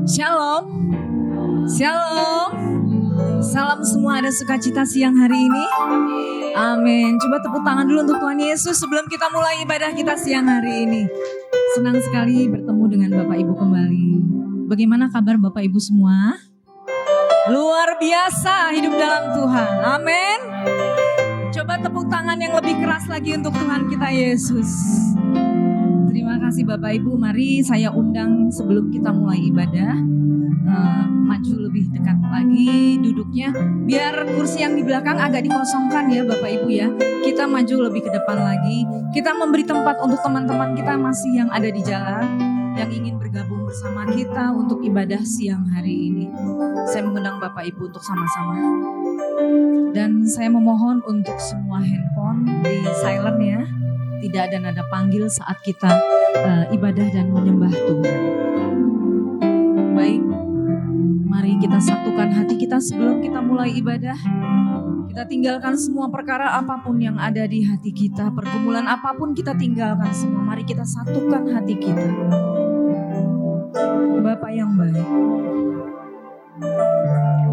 Shalom. Shalom. Salam semua, ada sukacita siang hari ini. Amin. Coba tepuk tangan dulu untuk Tuhan Yesus sebelum kita mulai ibadah kita siang hari ini. Senang sekali bertemu dengan Bapak Ibu kembali. Bagaimana kabar Bapak Ibu semua? Luar biasa hidup dalam Tuhan. Amin. Coba tepuk tangan yang lebih keras lagi untuk Tuhan kita Yesus. Terima kasih Bapak Ibu. Mari saya undang sebelum kita mulai ibadah, maju lebih dekat lagi duduknya. Biar kursi yang di belakang agak dikosongkan ya Bapak Ibu ya. Kita maju lebih ke depan lagi. Kita memberi tempat untuk teman-teman kita masih yang ada di jalan, yang ingin bergabung bersama kita untuk ibadah siang hari ini. Saya mengundang Bapak Ibu untuk sama-sama. Dan saya memohon untuk semua handphone di silent ya. Tidak ada nada panggil saat kita ibadah dan menyembah Tuhan. Baik, mari kita satukan hati kita sebelum kita mulai ibadah. Kita tinggalkan semua perkara apapun yang ada di hati kita. Pergumulan apapun kita tinggalkan semua. Mari kita satukan hati kita. Bapa yang baik,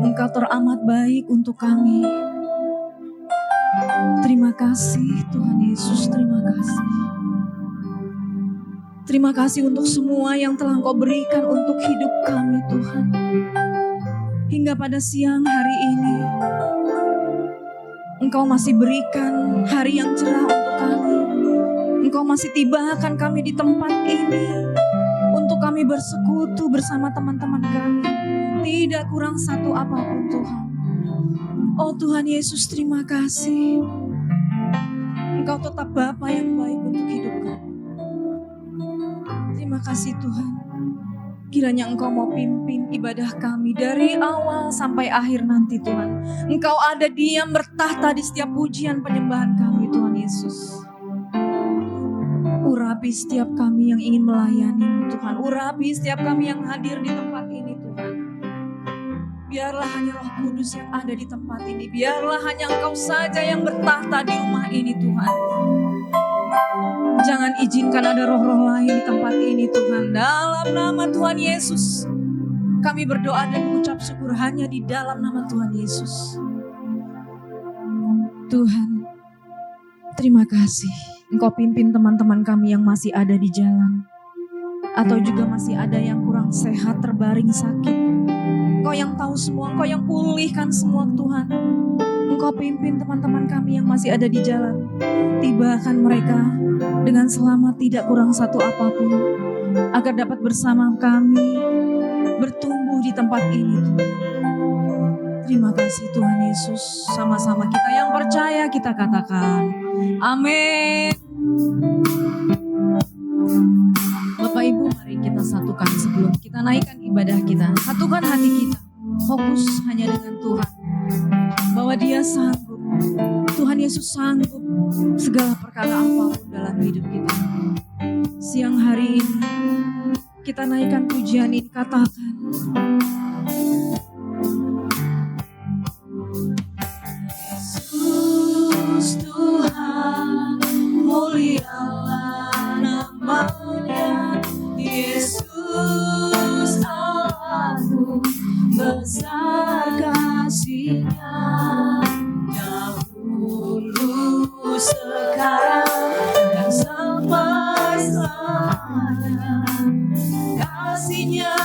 Engkau teramat baik untuk kami. Terima kasih Tuhan Yesus, terima kasih. Terima kasih untuk semua yang telah Engkau berikan untuk hidup kami Tuhan. Hingga pada siang hari ini, Engkau masih berikan hari yang cerah untuk kami. Engkau masih tibakan kami di tempat ini untuk kami bersekutu bersama teman-teman kami. Tidak kurang satu apapun Tuhan. Oh Tuhan Yesus, terima kasih. Engkau tetap Bapa yang baik untuk hidup kami. Terima kasih Tuhan. Kiranya Engkau mau pimpin ibadah kami dari awal sampai akhir nanti Tuhan. Engkau ada diam bertahta di setiap pujian penyembahan kami Tuhan Yesus. Urapi setiap kami yang ingin melayani Tuhan. Urapi setiap kami yang hadir di tempat ini Tuhan. Biarlah hanya Roh Kudus yang ada di tempat ini. Biarlah hanya Engkau saja yang bertahta di rumah ini Tuhan. Jangan izinkan ada roh-roh lain di tempat ini Tuhan. Dalam nama Tuhan Yesus, kami berdoa dan mengucap syukur hanya di dalam nama Tuhan Yesus. Tuhan, terima kasih. Engkau pimpin teman-teman kami yang masih ada di jalan. Atau juga masih ada yang kurang sehat, terbaring sakit. Engkau yang tahu semua, Engkau yang pulihkan semua Tuhan. Engkau pimpin teman-teman kami yang masih ada di jalan. Tibakan mereka dengan selamat, tidak kurang satu apapun. Agar dapat bersama kami bertumbuh di tempat ini Tuhan. Terima kasih Tuhan Yesus. Sama-sama kita yang percaya kita katakan amin. Bapak Ibu, mari kita satukan sebelum kita naikkan ibadah kita. Satukan hati kita, fokus hanya dengan Tuhan. Bahwa Dia sanggup, Tuhan Yesus sanggup segala perkara apapun dalam hidup kita. Siang hari ini, kita naikkan pujian ini, katakan. Yesus Tuhan, mulialah nama-Nya. Yesus Allahku, besar kasih-Nya. Dahulu, sekarang, dan sampai selamanya. Kasih-Nya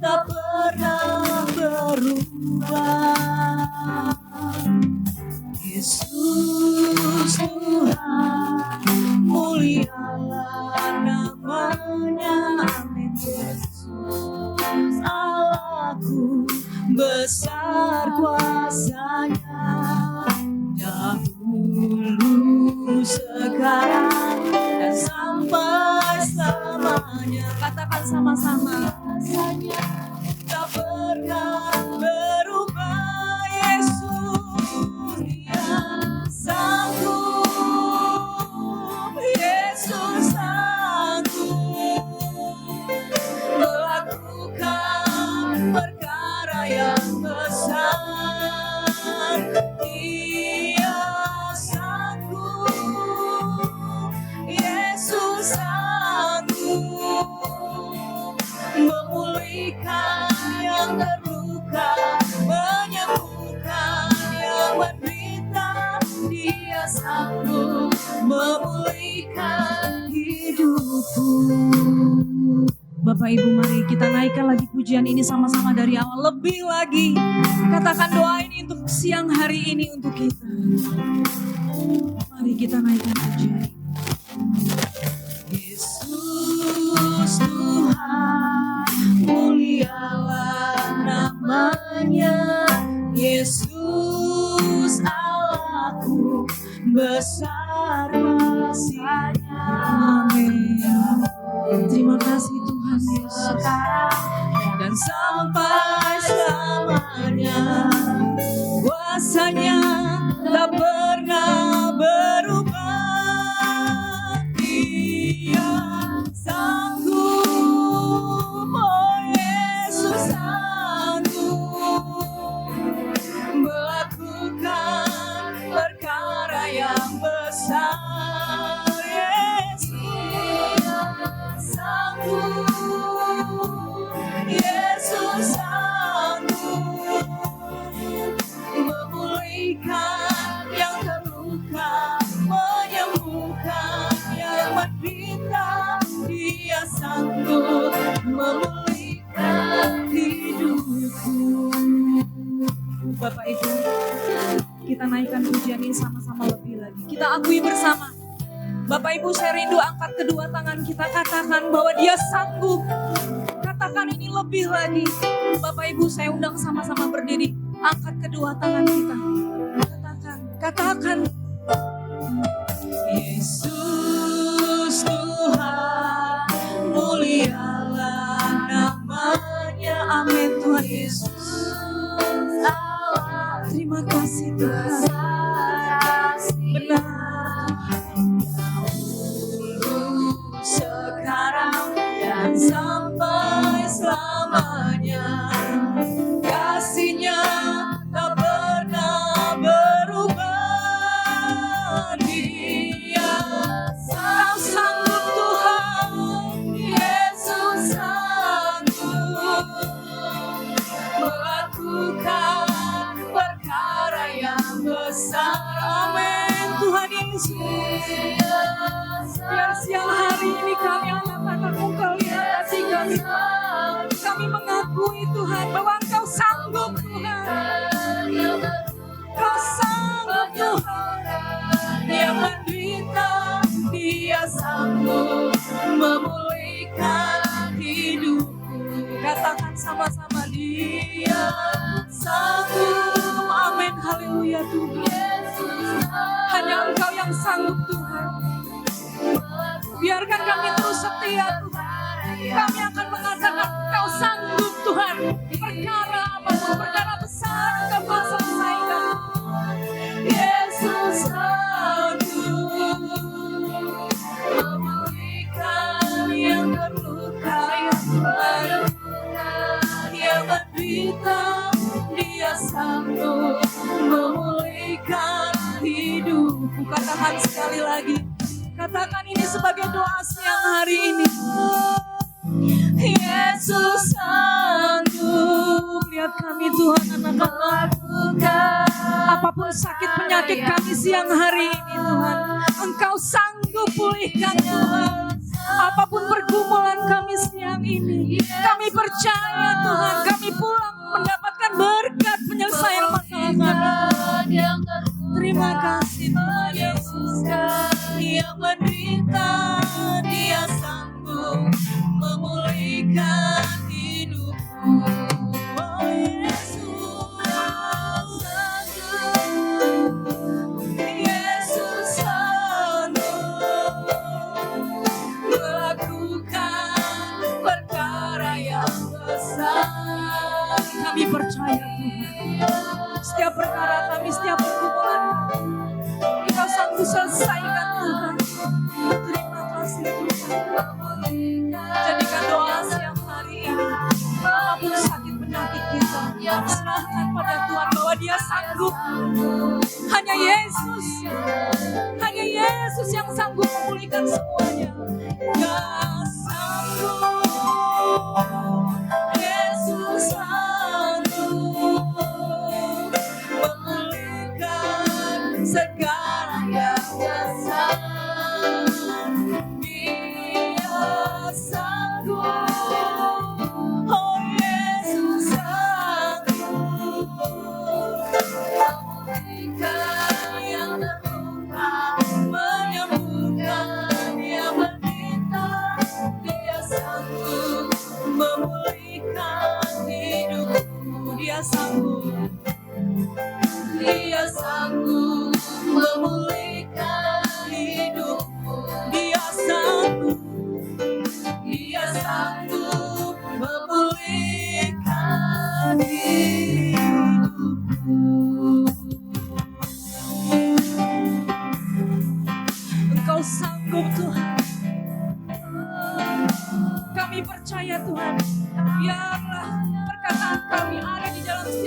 tak pernah berubah. Yesus Tuhan, mulialah nama-Nya. Amin. Yesus Allahku, besar kuasa-Nya. Dahulu, sekarang, dan sampai selamanya. Katakan sama-sama. Kuasa-Nya tak pernah berubah. Yesus, Dia sanggup. Yesus sanggup melakukan perkara yang besar. Dia sanggup. Yesus sanggup memulihkan yang terluka, menyembuhkan yang menderita. Dia sanggup memulihkan hidupku. Bapak Ibu, mari kita naikkan lagi pujian ini sama-sama dari awal. Lebih lagi, katakan doa ini untuk siang hari ini untuk kita. Mari kita naikkan pujian. Yesus Tuhan, mulialah namanya. Yesus Allahku, besar kasih-Nya. Amin. Terima kasih Tuhan Yesus, dan sampai selamanya kuasa-Nya tak pernah berubah. Dia sanggup, oh Yesus sanggup melakukan perkara yang besar. Yesus sanggup memulihkan yang terluka, menyembuhkan yang menderita. Dia sanggup memulihkan hidupku. Bapak Ibu, kita naikkan pujian ini sama-sama lebih lagi. Kita akui bersama. Bapak Ibu, saya rindu angkat kedua tangan kita, katakan bahwa Dia sanggup. Katakan ini lebih lagi. Bapak Ibu, saya undang sama-sama berdiri. Angkat kedua tangan kita. Katakan. Yesus Tuhan, mulialah namanya. Amin Tuhan Yesus. Allah, terima kasih Tuhan. Benar. Sekarang dan sampai selamanya, kasih-Nya tak pernah berubah. Dia sanggup Tuhan, Yesus sanggup melakukan perkara yang besar. Amin Tuhan Yesus. Biar siang hari ini kami anak-anak Engkau lihat hati kami. Kami mengakui Tuhan bahwa Engkau sanggup Tuhan. Engkau sanggup Tuhan. Yang menderita, Dia sanggup memulihkan hidupku. Katakan sama-sama, Dia sanggup. Amin, haleluya Tuhan. Hanya Engkau yang sanggup Tuhan. Biarkan kami terus setia Tuhan. Kami akan mengatakan Engkau sanggup Tuhan. Perkara apapun, perkara besar Engkau mau selesaikan. Yesus sanggup memulihkan yang terluka, yang menderita. Dia sanggup memulihkan hidupku. Katakan sekali lagi. Katakan ini sebagai doa siang hari ini. Yesus sanggup. Lihat kami Tuhan, anak-anak. Apapun sakit penyakit kami siang hari ini Tuhan, Engkau sanggup pulihkan Tuhan. Apapun pergumulan kami siang ini, kami percaya Tuhan, kami pulang mendapatkan berkat penyelesaian masalah kami. Terima kasih Tuhan Yesus. Yang menderita, Dia sanggup memulihkan hidupku. Oh Yesus sanggup. Yesus sanggup melakukan perkara yang besar. Kami percaya Tuhan. Setiap perkara kami, setiap pergumulan Engkau sanggup selesaikan Tuhan. Terima kasih Tuhan. Jadikan doa siang hari ini. Apapun sakit penyakit kita, serahkan pada Tuhan bahwa Dia sanggup. Hanya Yesus yang sanggup memulihkan semuanya. Dia sanggup. Yesus sanggup.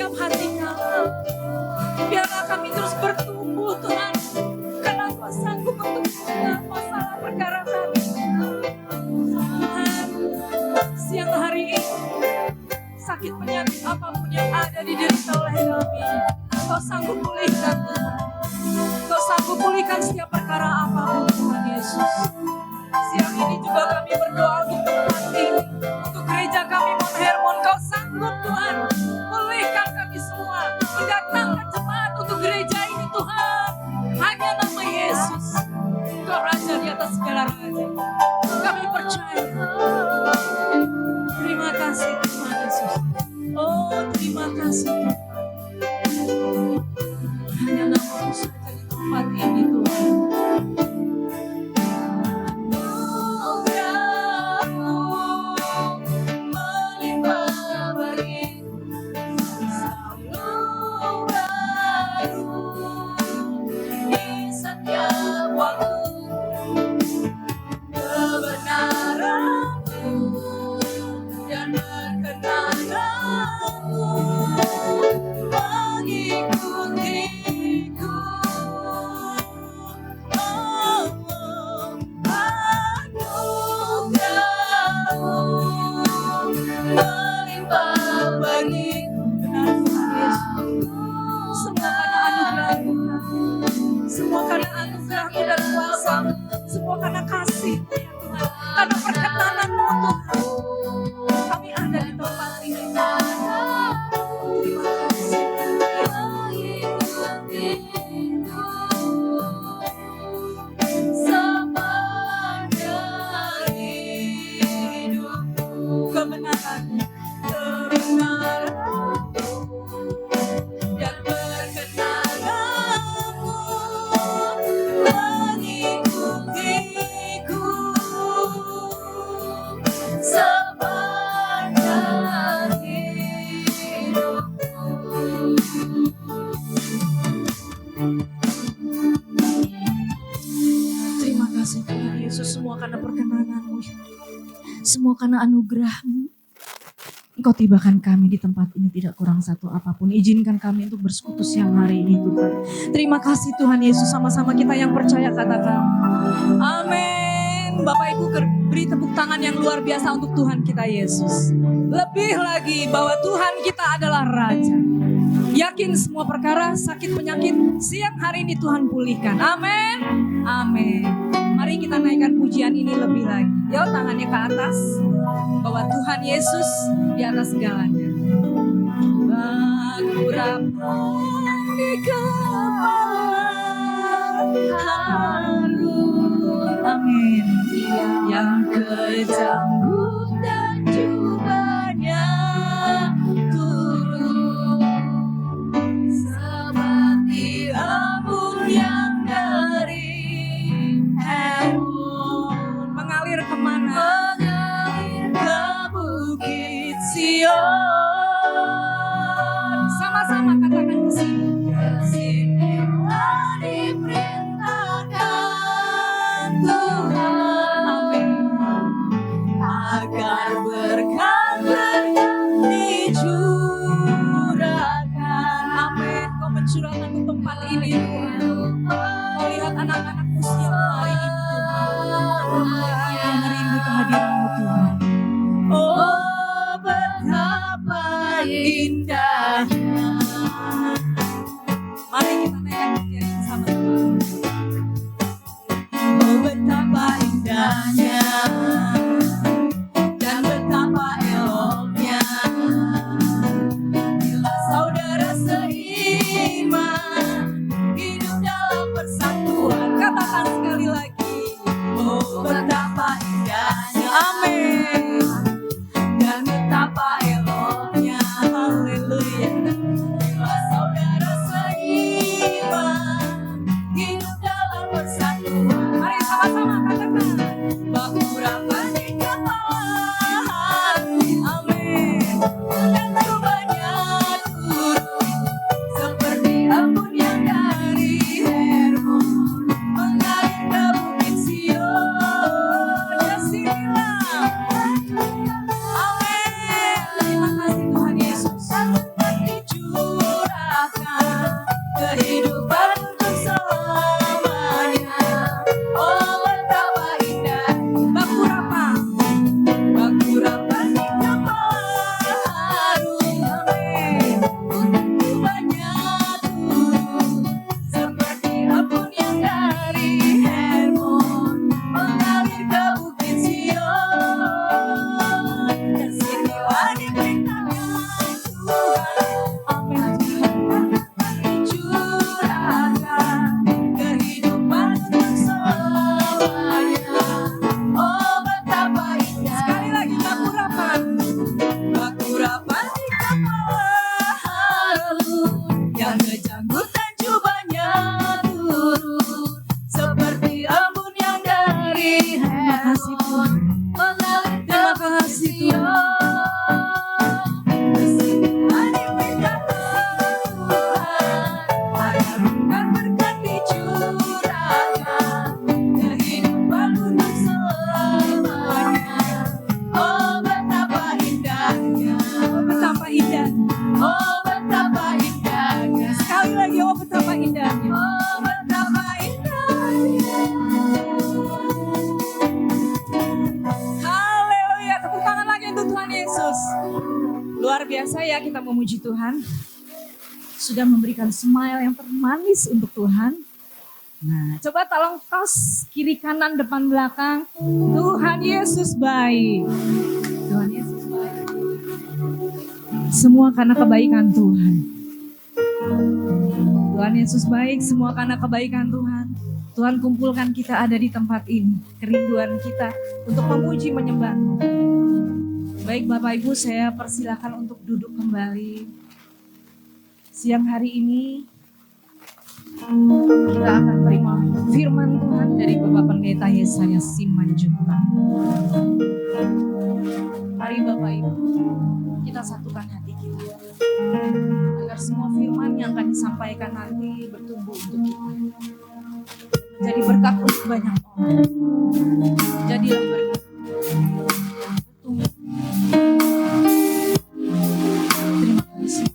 setiap hati kami. Biarlah kami terus bertumbuh Tuhan, karena Engkau sanggup untuk mengubah masalah perkara kami. Tuhan, siang hari ini sakit penyakit apapun yang ada diderita oleh kami, Engkau sanggup pulihkan Tuhan. Engkau sanggup pulihkan setiap perkara apapun Tuhan Yesus. Siang ini juga kami berdoa untuk tempat ini, untuk gereja kami Mount Hermon. Kau sanggup Tuhan pulihkan kami semua, mendatangkan jemaat untuk gereja ini Tuhan. Hanya nama Yesus, Engkau Raja di atas segala raja. Kami percaya. Terima kasih Tuhan Yesus. Oh terima kasih Tuhan. Hanya nama-Mu saja di tempat ini Tuhan. Semua karena anugerah-Mu. Engkau tibakan kami di tempat ini tidak kurang satu apapun. Izinkan kami untuk bersekutu siang hari ini Tuhan. Terima kasih Tuhan Yesus, sama-sama kita yang percaya katakan amin. Bapak Ibu beri tepuk tangan yang luar biasa untuk Tuhan kita Yesus. Lebih lagi bahwa Tuhan kita adalah Raja. Yakin semua perkara sakit penyakit siang hari ini Tuhan pulihkan. Amin. Amin. Mari kita naikkan pujian ini lebih lagi. Yuk tangannya ke atas. Bahwa Tuhan Yesus di atas segalanya. Bagurapan di kepala Harun. Amin. Yang kejanggut dan jubahnya turun seperti embun yang dari Hermon mengalir kemana? Mengalir ke Bukit Sion. Sama-sama katakan ke sini. Kesinilah diperintahkan Tuhan. Amin. Agar berkat dicurahkan. Amin. Kau mencurahkan ke tempat ini Tuhan. Kau lihat anak-anakmu siang hari ini Tuhan. Yang merindu kehadiran-Mu Tuhan. Oh betapa indahnya. Mari kita naikkan pujian ini sama-sama. Oh betapa indahnya dan betapa eloknya bila saudara seiman hidup dalam persatuan. Katakan sekali lagi. Oh betapa indahnya. Amin. Dan betapa eloknya. Haleluya. Luar biasa ya kita memuji Tuhan. Sudah memberikan smile yang termanis untuk Tuhan. Nah, coba tolong tos kiri kanan depan belakang. Tuhan Yesus baik. Tuhan Yesus baik. Semua karena kebaikan Tuhan. Tuhan Yesus baik, semua karena kebaikan Tuhan. Tuhan kumpulkan kita ada di tempat ini. Kerinduan kita untuk memuji menyembah. Baik Bapak Ibu, saya persilakan untuk duduk kembali. Siang hari ini kita akan terima firman Tuhan dari Bapak Pendeta Yesaya Simanjuntak. Mari Bapak Ibu, kita satukan hati kita agar semua firman yang akan disampaikan nanti bertumbuh untuk kita. Jadi berkat untuk banyak orang. Jadilah berkat. Bertumbuh. Terima kasih.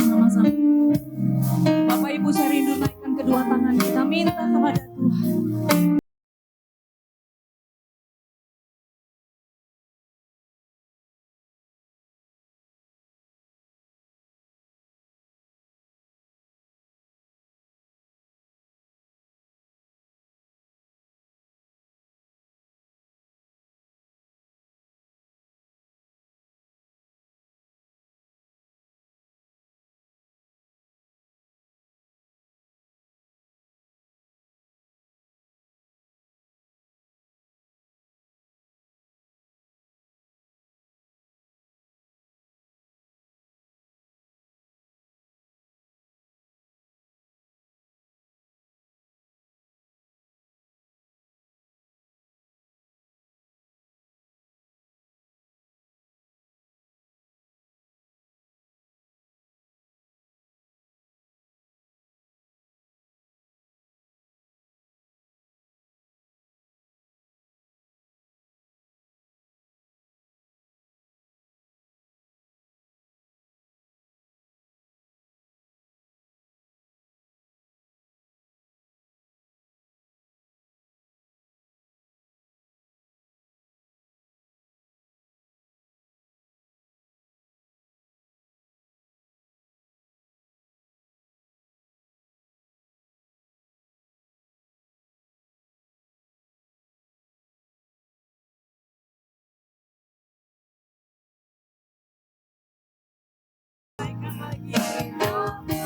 Sama-sama. Bapak Ibu, saya rindu naikkan kedua tangan kita, minta kepada Tuhan.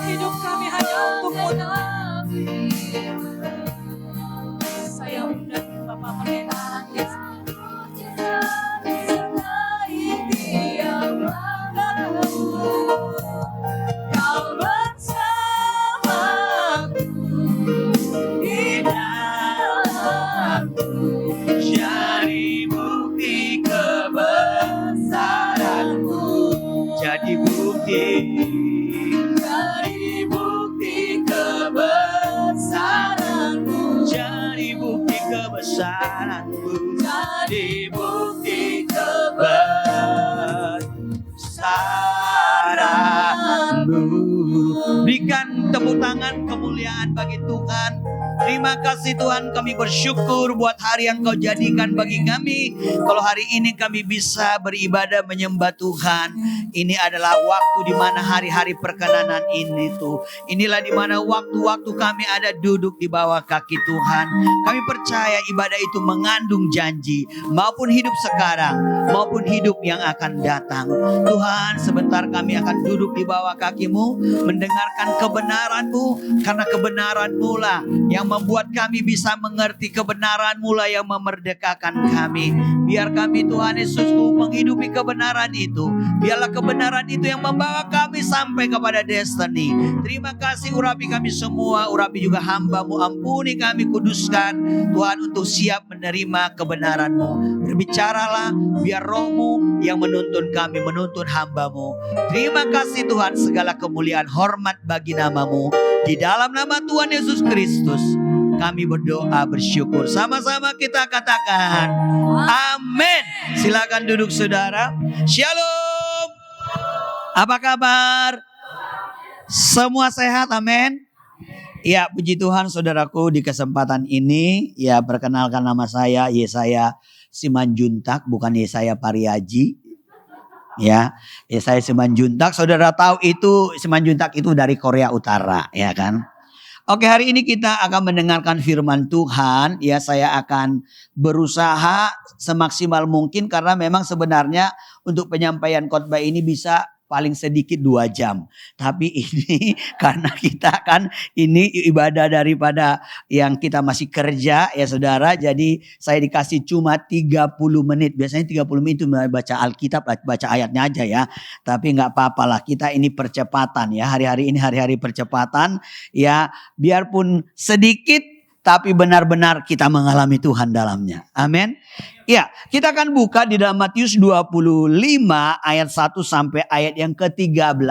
Hidup kami hanya untukmu Tuhan. Saya undang Bapak Pendeta Kau bersamaku di dalamku, jadi bukti kebesaranmu, jadi bukti Berikan tepuk tangan kemuliaan bagi Tuhan. Terima kasih Tuhan, kami bersyukur buat hari yang Kau jadikan bagi kami. Kalau hari ini kami bisa beribadah menyembah Tuhan, ini adalah waktu di mana hari-hari perkenanan ini tuh. Inilah di mana waktu-waktu kami ada duduk di bawah kaki Tuhan. Kami percaya ibadah itu mengandung janji, maupun hidup sekarang, maupun hidup yang akan datang. Tuhan, sebentar kami akan duduk di bawah kaki-Mu, mendengarkan kebenaran-Mu, karena kebenaran-Mu lah yang membuat kami bisa mengerti, kebenaran-Mu lah yang memerdekakan kami. Biar kami Tuhan Yesusku menghidupi kebenaran itu. Biarlah kebenaran itu yang membawa kami sampai kepada destiny. Terima kasih, urapi kami semua, urapi juga hamba-Mu, ampuni kami, kuduskan Tuhan untuk siap menerima kebenaran-Mu. Berbicaralah, biar Roh-Mu yang menuntun kami, menuntun hamba-Mu. Terima kasih Tuhan, segala kemuliaan hormat bagi nama-Mu. Di dalam nama Tuhan Yesus Kristus kami berdoa bersyukur. Sama-sama kita katakan amin. Silakan duduk saudara. Shalom. Apa kabar? Semua sehat, amin. Ya, puji Tuhan saudaraku, di kesempatan ini ya perkenalkan, nama saya Yesaya Simanjuntak, bukan Yesaya Pariaji. Ya, Yesaya Simanjuntak. Saudara tahu itu Simanjuntak itu dari Korea Utara, ya kan? Oke, hari ini kita akan mendengarkan firman Tuhan. Ya, saya akan berusaha semaksimal mungkin karena memang sebenarnya untuk penyampaian khotbah ini bisa paling sedikit 2 jam. Tapi ini karena kita kan ini ibadah daripada yang kita masih kerja ya saudara. Jadi saya dikasih cuma 30 menit. Biasanya 30 menit itu baca Alkitab, baca ayatnya aja ya. Tapi gak apa-apa lah, kita ini percepatan ya. Hari-hari ini hari-hari percepatan ya. Biarpun sedikit tapi benar-benar kita mengalami Tuhan dalamnya. Amin. Ya, kita akan buka di dalam Matius 25 ayat 1 sampai ayat yang ke-13.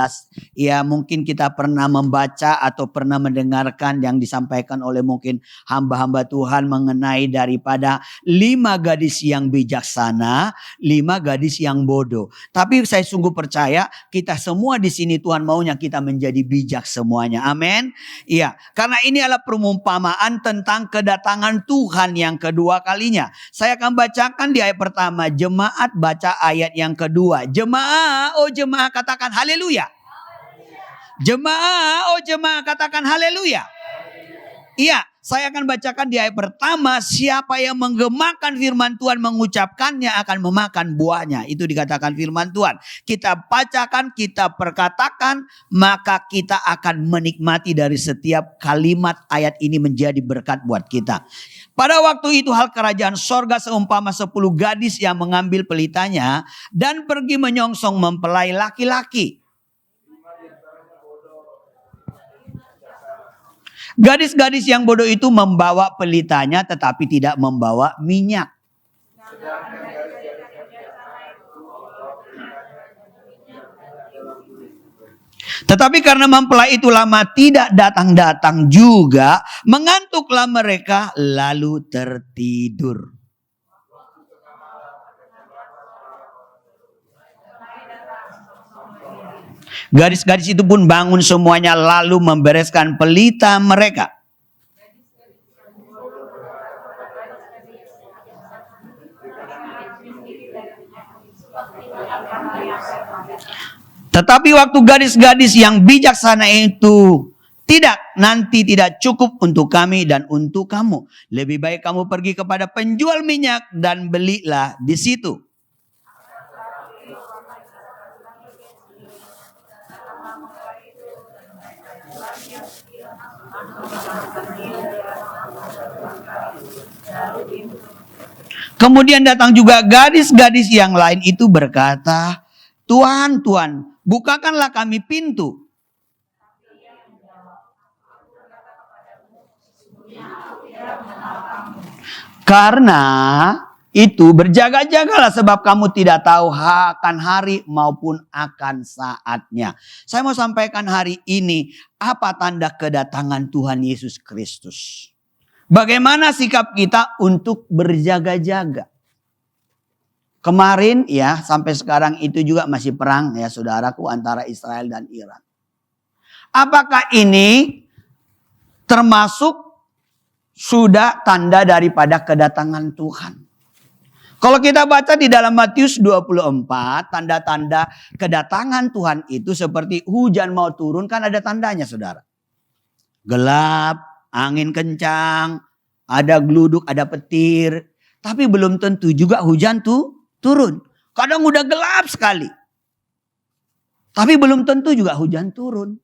Ya, mungkin kita pernah membaca atau pernah mendengarkan yang disampaikan oleh mungkin hamba-hamba Tuhan mengenai daripada 5 gadis yang bijaksana, 5 gadis yang bodoh. Tapi saya sungguh percaya kita semua di sini Tuhan maunya kita menjadi bijak semuanya. Amin. Iya, karena ini adalah perumpamaan tentang kedatangan Tuhan yang kedua kalinya. Saya akan bacakan di ayat pertama, jemaat baca ayat yang kedua. Jemaah, oh jemaah katakan haleluya. Jemaah, oh jemaah katakan haleluya. Iya, saya akan bacakan di ayat pertama, siapa yang menggemakan firman Tuhan mengucapkannya akan memakan buahnya. Itu dikatakan firman Tuhan. Kita bacakan, kita perkatakan, maka kita akan menikmati dari setiap kalimat ayat ini menjadi berkat buat kita. Pada waktu itu hal kerajaan sorga seumpama 10 gadis yang mengambil pelitanya dan pergi menyongsong mempelai laki-laki. Gadis-gadis yang bodoh itu membawa pelitanya tetapi tidak membawa minyak. Tetapi karena mempelai itu lama tidak datang-datang juga, mengantuklah mereka lalu tertidur. Gadis-gadis itu pun bangun semuanya lalu membereskan pelita mereka. Tetapi waktu gadis-gadis yang bijaksana itu nanti tidak cukup untuk kami dan untuk kamu. Lebih baik kamu pergi kepada penjual minyak dan belilah di situ. Kemudian datang juga gadis-gadis yang lain itu berkata, Tuhan, Tuhan, bukakanlah kami pintu. Karena itu berjaga-jagalah sebab kamu tidak tahu akan hari maupun akan saatnya. Saya mau sampaikan hari ini apa tanda kedatangan Tuhan Yesus Kristus. Bagaimana sikap kita untuk berjaga-jaga. Kemarin ya sampai sekarang itu juga masih perang ya saudaraku antara Israel dan Iran. Apakah ini termasuk sudah tanda daripada kedatangan Tuhan? Kalau kita baca di dalam Matius 24, tanda-tanda kedatangan Tuhan itu seperti hujan mau turun, kan ada tandanya saudara. Gelap, angin kencang, ada gluduk, ada petir. Tapi belum tentu juga hujan tuh turun. Kadang udah gelap sekali. Tapi belum tentu juga hujan turun.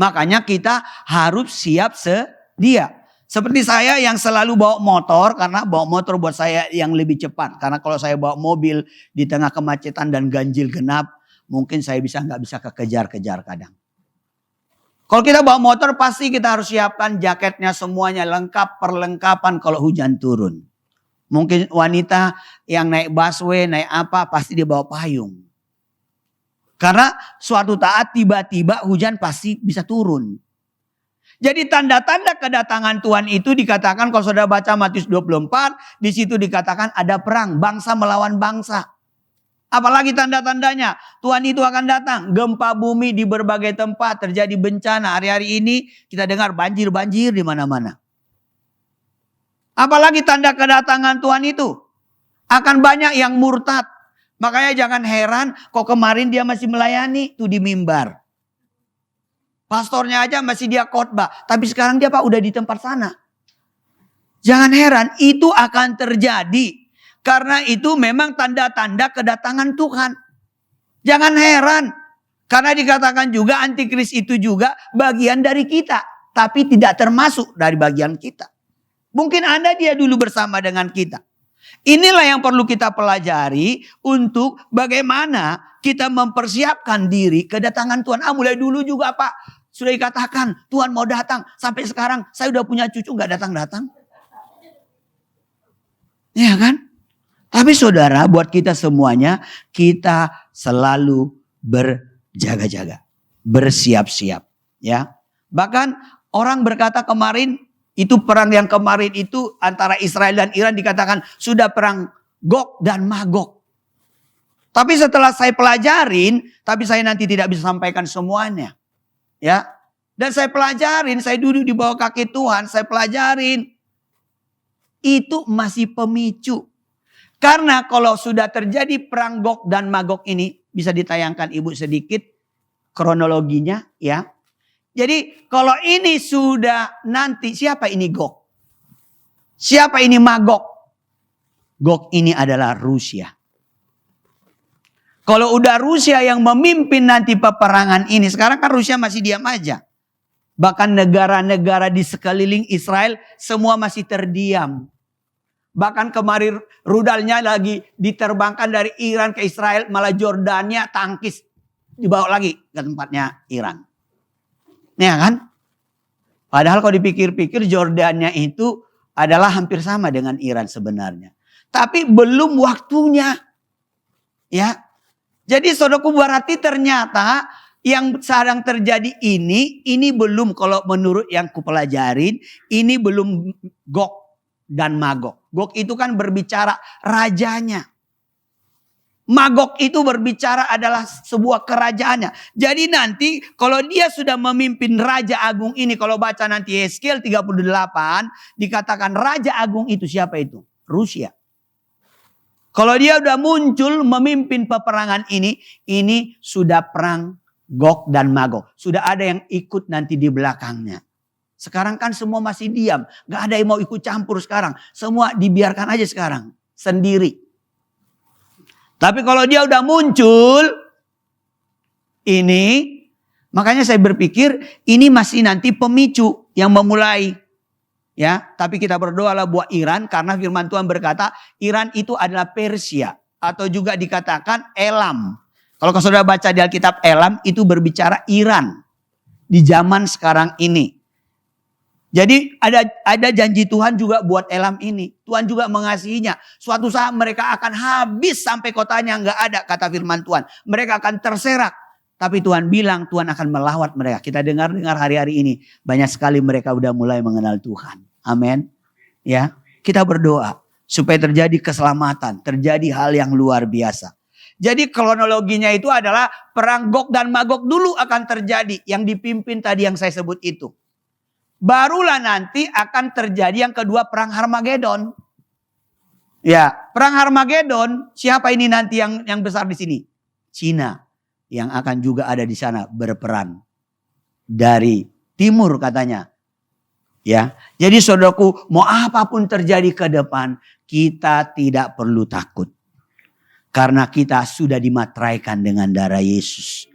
Makanya kita harus siap sedia. Seperti saya yang selalu bawa motor, karena bawa motor buat saya yang lebih cepat. Karena kalau saya bawa mobil di tengah kemacetan dan ganjil genap, mungkin saya nggak bisa kekejar-kejar kadang. Kalau kita bawa motor pasti kita harus siapkan jaketnya semuanya lengkap, perlengkapan kalau hujan turun. Mungkin wanita yang naik busway, naik apa pasti dia bawa payung. Karena suatu saat tiba-tiba hujan pasti bisa turun. Jadi tanda-tanda kedatangan Tuhan itu dikatakan kalau saudara baca Matius 24, di situ dikatakan ada perang, bangsa melawan bangsa. Apalagi tanda-tandanya, Tuhan itu akan datang, gempa bumi di berbagai tempat, terjadi bencana. Hari-hari ini kita dengar banjir-banjir di mana-mana. Apalagi tanda kedatangan Tuhan itu, akan banyak yang murtad. Makanya jangan heran kok kemarin dia masih melayani tuh di mimbar. Pastornya aja masih dia khotbah. Tapi sekarang dia udah di tempat sana. Jangan heran itu akan terjadi. Karena itu memang tanda-tanda kedatangan Tuhan. Jangan heran. Karena dikatakan juga antikris itu juga bagian dari kita. Tapi tidak termasuk dari bagian kita. Mungkin Anda dia dulu bersama dengan kita. Inilah yang perlu kita pelajari untuk bagaimana kita mempersiapkan diri kedatangan Tuhan. Mulai dulu juga Pak. Sudah dikatakan Tuhan mau datang. Sampai sekarang saya udah punya cucu gak datang-datang. Ya kan? Tapi saudara buat kita semuanya. Kita selalu berjaga-jaga. Bersiap-siap. Ya. Bahkan orang berkata kemarin. Itu perang yang kemarin itu antara Israel dan Iran dikatakan sudah perang Gog dan Magog. Tapi setelah saya pelajarin. Tapi saya nanti tidak bisa sampaikan semuanya. Ya, dan saya pelajarin, saya duduk di bawah kaki Tuhan, saya pelajarin. Itu masih pemicu. Karena kalau sudah terjadi perang Gog dan Magog ini, bisa ditayangkan Ibu sedikit kronologinya ya. Jadi kalau ini sudah nanti, siapa ini Gog? Siapa ini Magog? Gog ini adalah Rusia. Kalau udah Rusia yang memimpin nanti peperangan ini. Sekarang kan Rusia masih diam aja. Bahkan negara-negara di sekeliling Israel semua masih terdiam. Bahkan kemarin rudalnya lagi diterbangkan dari Iran ke Israel. Malah Jordania tangkis dibawa lagi ke tempatnya Iran. Ya kan? Padahal kalau dipikir-pikir Jordania itu adalah hampir sama dengan Iran sebenarnya. Tapi belum waktunya. Ya. Jadi saudaraku berarti ternyata yang sedang terjadi ini belum kalau menurut yang kupelajarin, ini belum Gog dan Magog. Gog itu kan berbicara rajanya. Magog itu berbicara adalah sebuah kerajaannya. Jadi nanti kalau dia sudah memimpin Raja Agung ini, kalau baca nanti Yeskiel 38, dikatakan Raja Agung itu siapa itu? Rusia. Kalau dia udah muncul memimpin peperangan ini sudah perang Gog dan Magog. Sudah ada yang ikut nanti di belakangnya. Sekarang kan semua masih diam. Gak ada yang mau ikut campur sekarang. Semua dibiarkan aja sekarang. Sendiri. Tapi kalau dia udah muncul. Ini. Makanya saya berpikir ini masih nanti pemicu yang memulai. Ya, tapi kita berdoalah buat Iran karena firman Tuhan berkata Iran itu adalah Persia atau juga dikatakan Elam. Kalau saudara baca di Alkitab Elam itu berbicara Iran di zaman sekarang ini. Jadi ada janji Tuhan juga buat Elam ini. Tuhan juga mengasihinya. Suatu saat mereka akan habis sampai kotanya nggak ada kata firman Tuhan. Mereka akan terserak. Tapi Tuhan bilang Tuhan akan melawat mereka. Kita dengar hari-hari ini. Banyak sekali mereka udah mulai mengenal Tuhan. Amin. Ya, kita berdoa supaya terjadi keselamatan. Terjadi hal yang luar biasa. Jadi kronologinya itu adalah perang Gog dan Magog dulu akan terjadi. Yang dipimpin tadi yang saya sebut itu. Barulah nanti akan terjadi yang kedua perang Harmagedon. Ya, perang Harmagedon, siapa ini nanti yang besar di sini? Cina yang akan juga ada di sana berperan dari timur katanya. Ya, jadi saudaraku, mau apapun terjadi ke depan, kita tidak perlu takut. Karena kita sudah dimateraikan dengan darah Yesus.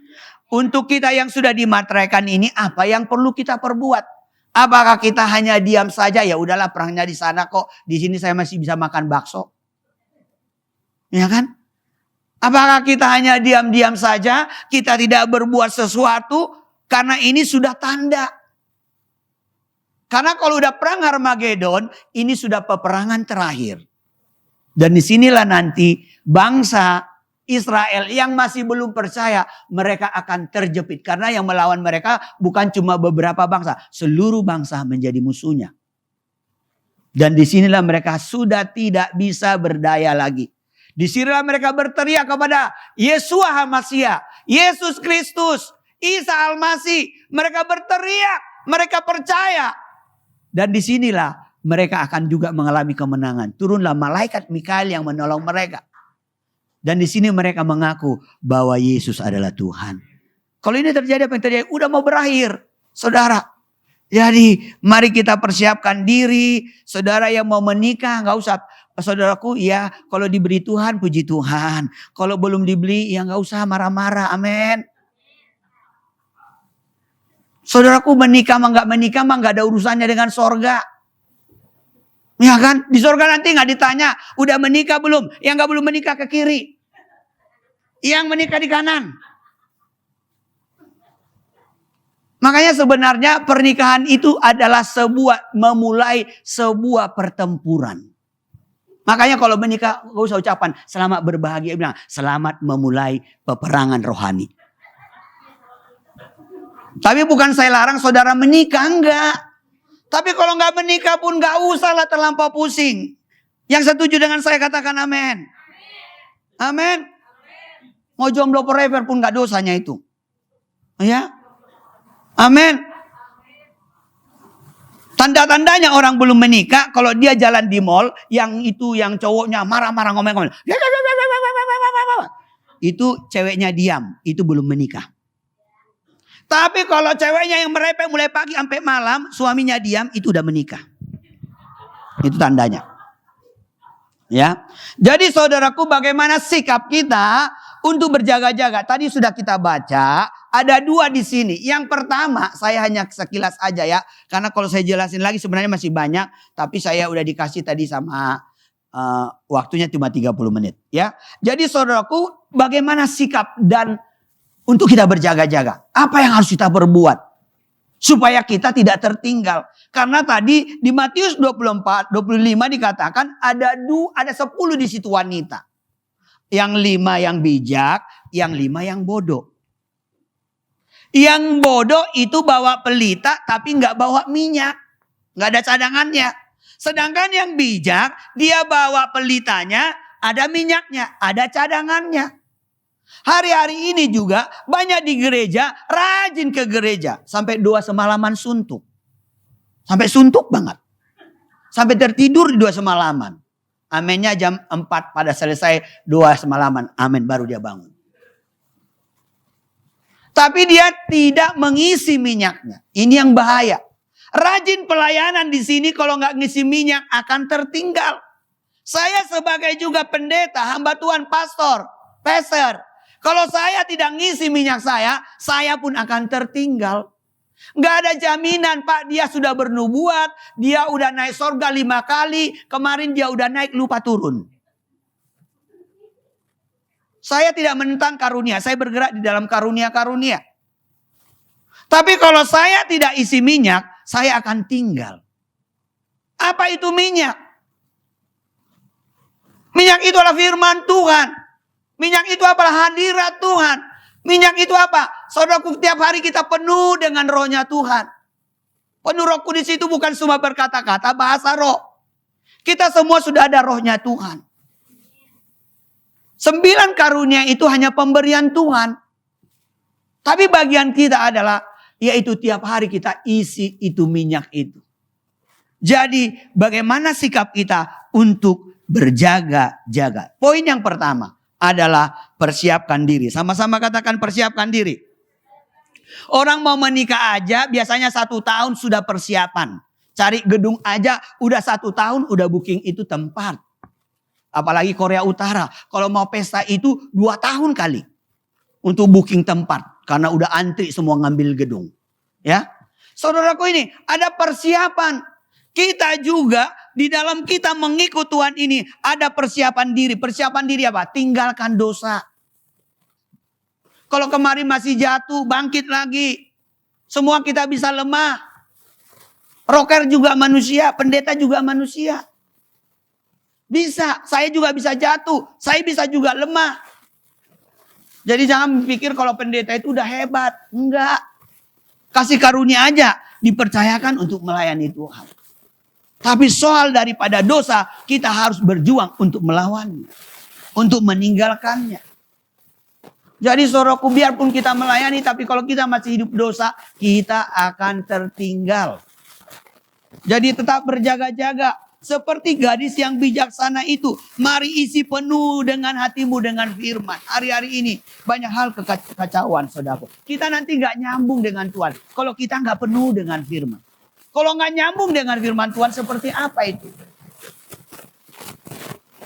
Untuk kita yang sudah dimateraikan ini, apa yang perlu kita perbuat? Apakah kita hanya diam saja? Ya udahlah, perangnya di sana kok. Di sini saya masih bisa makan bakso. Ya kan? Apakah kita hanya diam-diam saja? Kita tidak berbuat sesuatu? Karena ini sudah tanda. Karena kalau udah perang Harmagedon, ini sudah peperangan terakhir. Dan disinilah nanti bangsa Israel yang masih belum percaya, mereka akan terjepit. Karena yang melawan mereka bukan cuma beberapa bangsa, seluruh bangsa menjadi musuhnya. Dan disinilah mereka sudah tidak bisa berdaya lagi. Disinilah mereka berteriak kepada Yeshua HaMashiach, Yesus Kristus, Isa Al-Masih. Mereka berteriak, mereka percaya. Dan disinilah mereka akan juga mengalami kemenangan. Turunlah malaikat Mikael yang menolong mereka. Dan di sini mereka mengaku bahwa Yesus adalah Tuhan. Kalau ini terjadi, apa yang terjadi? Udah mau berakhir, saudara. Jadi mari kita persiapkan diri. Saudara yang mau menikah, gak usah. Saudaraku, ya kalau diberi Tuhan, puji Tuhan. Kalau belum dibeli, ya gak usah marah-marah. Amin. Saudaraku, menikah mah gak ada urusannya dengan sorga. Ya kan? Di surga nanti gak ditanya, udah menikah belum? Yang gak belum menikah ke kiri. Yang menikah di kanan. Makanya sebenarnya pernikahan itu adalah memulai sebuah pertempuran. Makanya kalau menikah gak usah ucapan selamat berbahagia. Bilang selamat memulai peperangan rohani. Tapi bukan saya larang saudara menikah, enggak. Tapi kalau nggak menikah pun nggak usahlah terlampau pusing. Yang setuju dengan saya katakan amin. Amin. Mau jomblo forever pun nggak dosanya itu. Ya. Amin. Tanda-tandanya orang belum menikah kalau dia jalan di mall, yang cowoknya marah-marah ngomong-ngomong. Itu ceweknya diam, itu belum menikah. Tapi kalau ceweknya yang merepek mulai pagi sampai malam, suaminya diam, itu udah menikah. Itu tandanya. Ya. Jadi saudaraku, bagaimana sikap kita untuk berjaga-jaga? Tadi sudah kita baca, ada dua di sini. Yang pertama, saya hanya sekilas aja ya. Karena kalau saya jelasin lagi sebenarnya masih banyak. Tapi saya udah dikasih tadi sama waktunya cuma 30 menit. Ya. Jadi saudaraku, bagaimana sikap dan untuk kita berjaga-jaga. Apa yang harus kita berbuat? Supaya kita tidak tertinggal. Karena tadi di Matius 24, 25 dikatakan ada 10 di situ wanita. Yang 5 yang bijak, yang 5 yang bodoh. Yang bodoh itu bawa pelita tapi nggak bawa minyak. Nggak ada cadangannya. Sedangkan yang bijak, dia bawa pelitanya, ada minyaknya, ada cadangannya. Hari-hari ini juga banyak di gereja rajin ke gereja. Sampai 2 semalaman suntuk. Sampai suntuk banget. Sampai tertidur di 2 semalaman. Aminnya jam 4 pada selesai 2 semalaman. Amin, baru dia bangun. Tapi dia tidak mengisi minyaknya. Ini yang bahaya. Rajin pelayanan di sini kalau nggak ngisi minyak akan tertinggal. Saya sebagai juga pendeta, hamba Tuhan, pastor, peser. Kalau saya tidak ngisi minyak saya pun akan tertinggal. Gak ada jaminan, Pak, dia sudah bernubuat, dia udah naik sorga 5 kali, kemarin dia udah naik lupa turun. Saya tidak menentang karunia, saya bergerak di dalam karunia-karunia. Tapi kalau saya tidak isi minyak, saya akan tinggal. Apa itu minyak? Minyak itu adalah firman Tuhan. Minyak itu apalah hadirat Tuhan. Minyak itu apa? Saudaraku, tiap hari kita penuh dengan rohnya Tuhan. Penuh Roh Kudus itu bukan cuma berkata-kata, bahasa roh. Kita semua sudah ada rohnya Tuhan. 9 karunia itu hanya pemberian Tuhan. Tapi bagian kita adalah, yaitu tiap hari kita isi itu minyak itu. Jadi bagaimana sikap kita untuk berjaga-jaga. Poin yang pertama adalah persiapkan diri. Sama-sama katakan persiapkan diri. Orang mau menikah aja biasanya 1 tahun sudah persiapan. Cari gedung aja udah 1 tahun udah booking itu tempat. Apalagi Korea Utara. Kalau mau pesta itu 2 tahun kali. Untuk booking tempat. Karena udah antri semua ngambil gedung. Ya, saudaraku, ini ada persiapan. Kita juga di dalam kita mengikut Tuhan ini ada persiapan diri. Persiapan diri apa? Tinggalkan dosa. Kalau kemarin masih jatuh, bangkit lagi. Semua kita bisa lemah. Rocker juga manusia, pendeta juga manusia. Bisa, saya juga bisa jatuh, saya bisa juga lemah. Jadi jangan pikir kalau pendeta itu udah hebat. Enggak. Kasih karunia aja, dipercayakan untuk melayani Tuhan. Tapi soal daripada dosa, kita harus berjuang untuk melawannya. Untuk meninggalkannya. Jadi saudaraku, biarpun kita melayani, tapi kalau kita masih hidup dosa, kita akan tertinggal. Jadi tetap berjaga-jaga. Seperti gadis yang bijaksana itu. Mari isi penuh dengan hatimu dengan firman. Hari-hari ini banyak hal kekacauan, saudaraku. Kita nanti gak nyambung dengan Tuhan. Kalau kita gak penuh dengan firman. Kalau gak nyambung dengan firman Tuhan, seperti apa itu?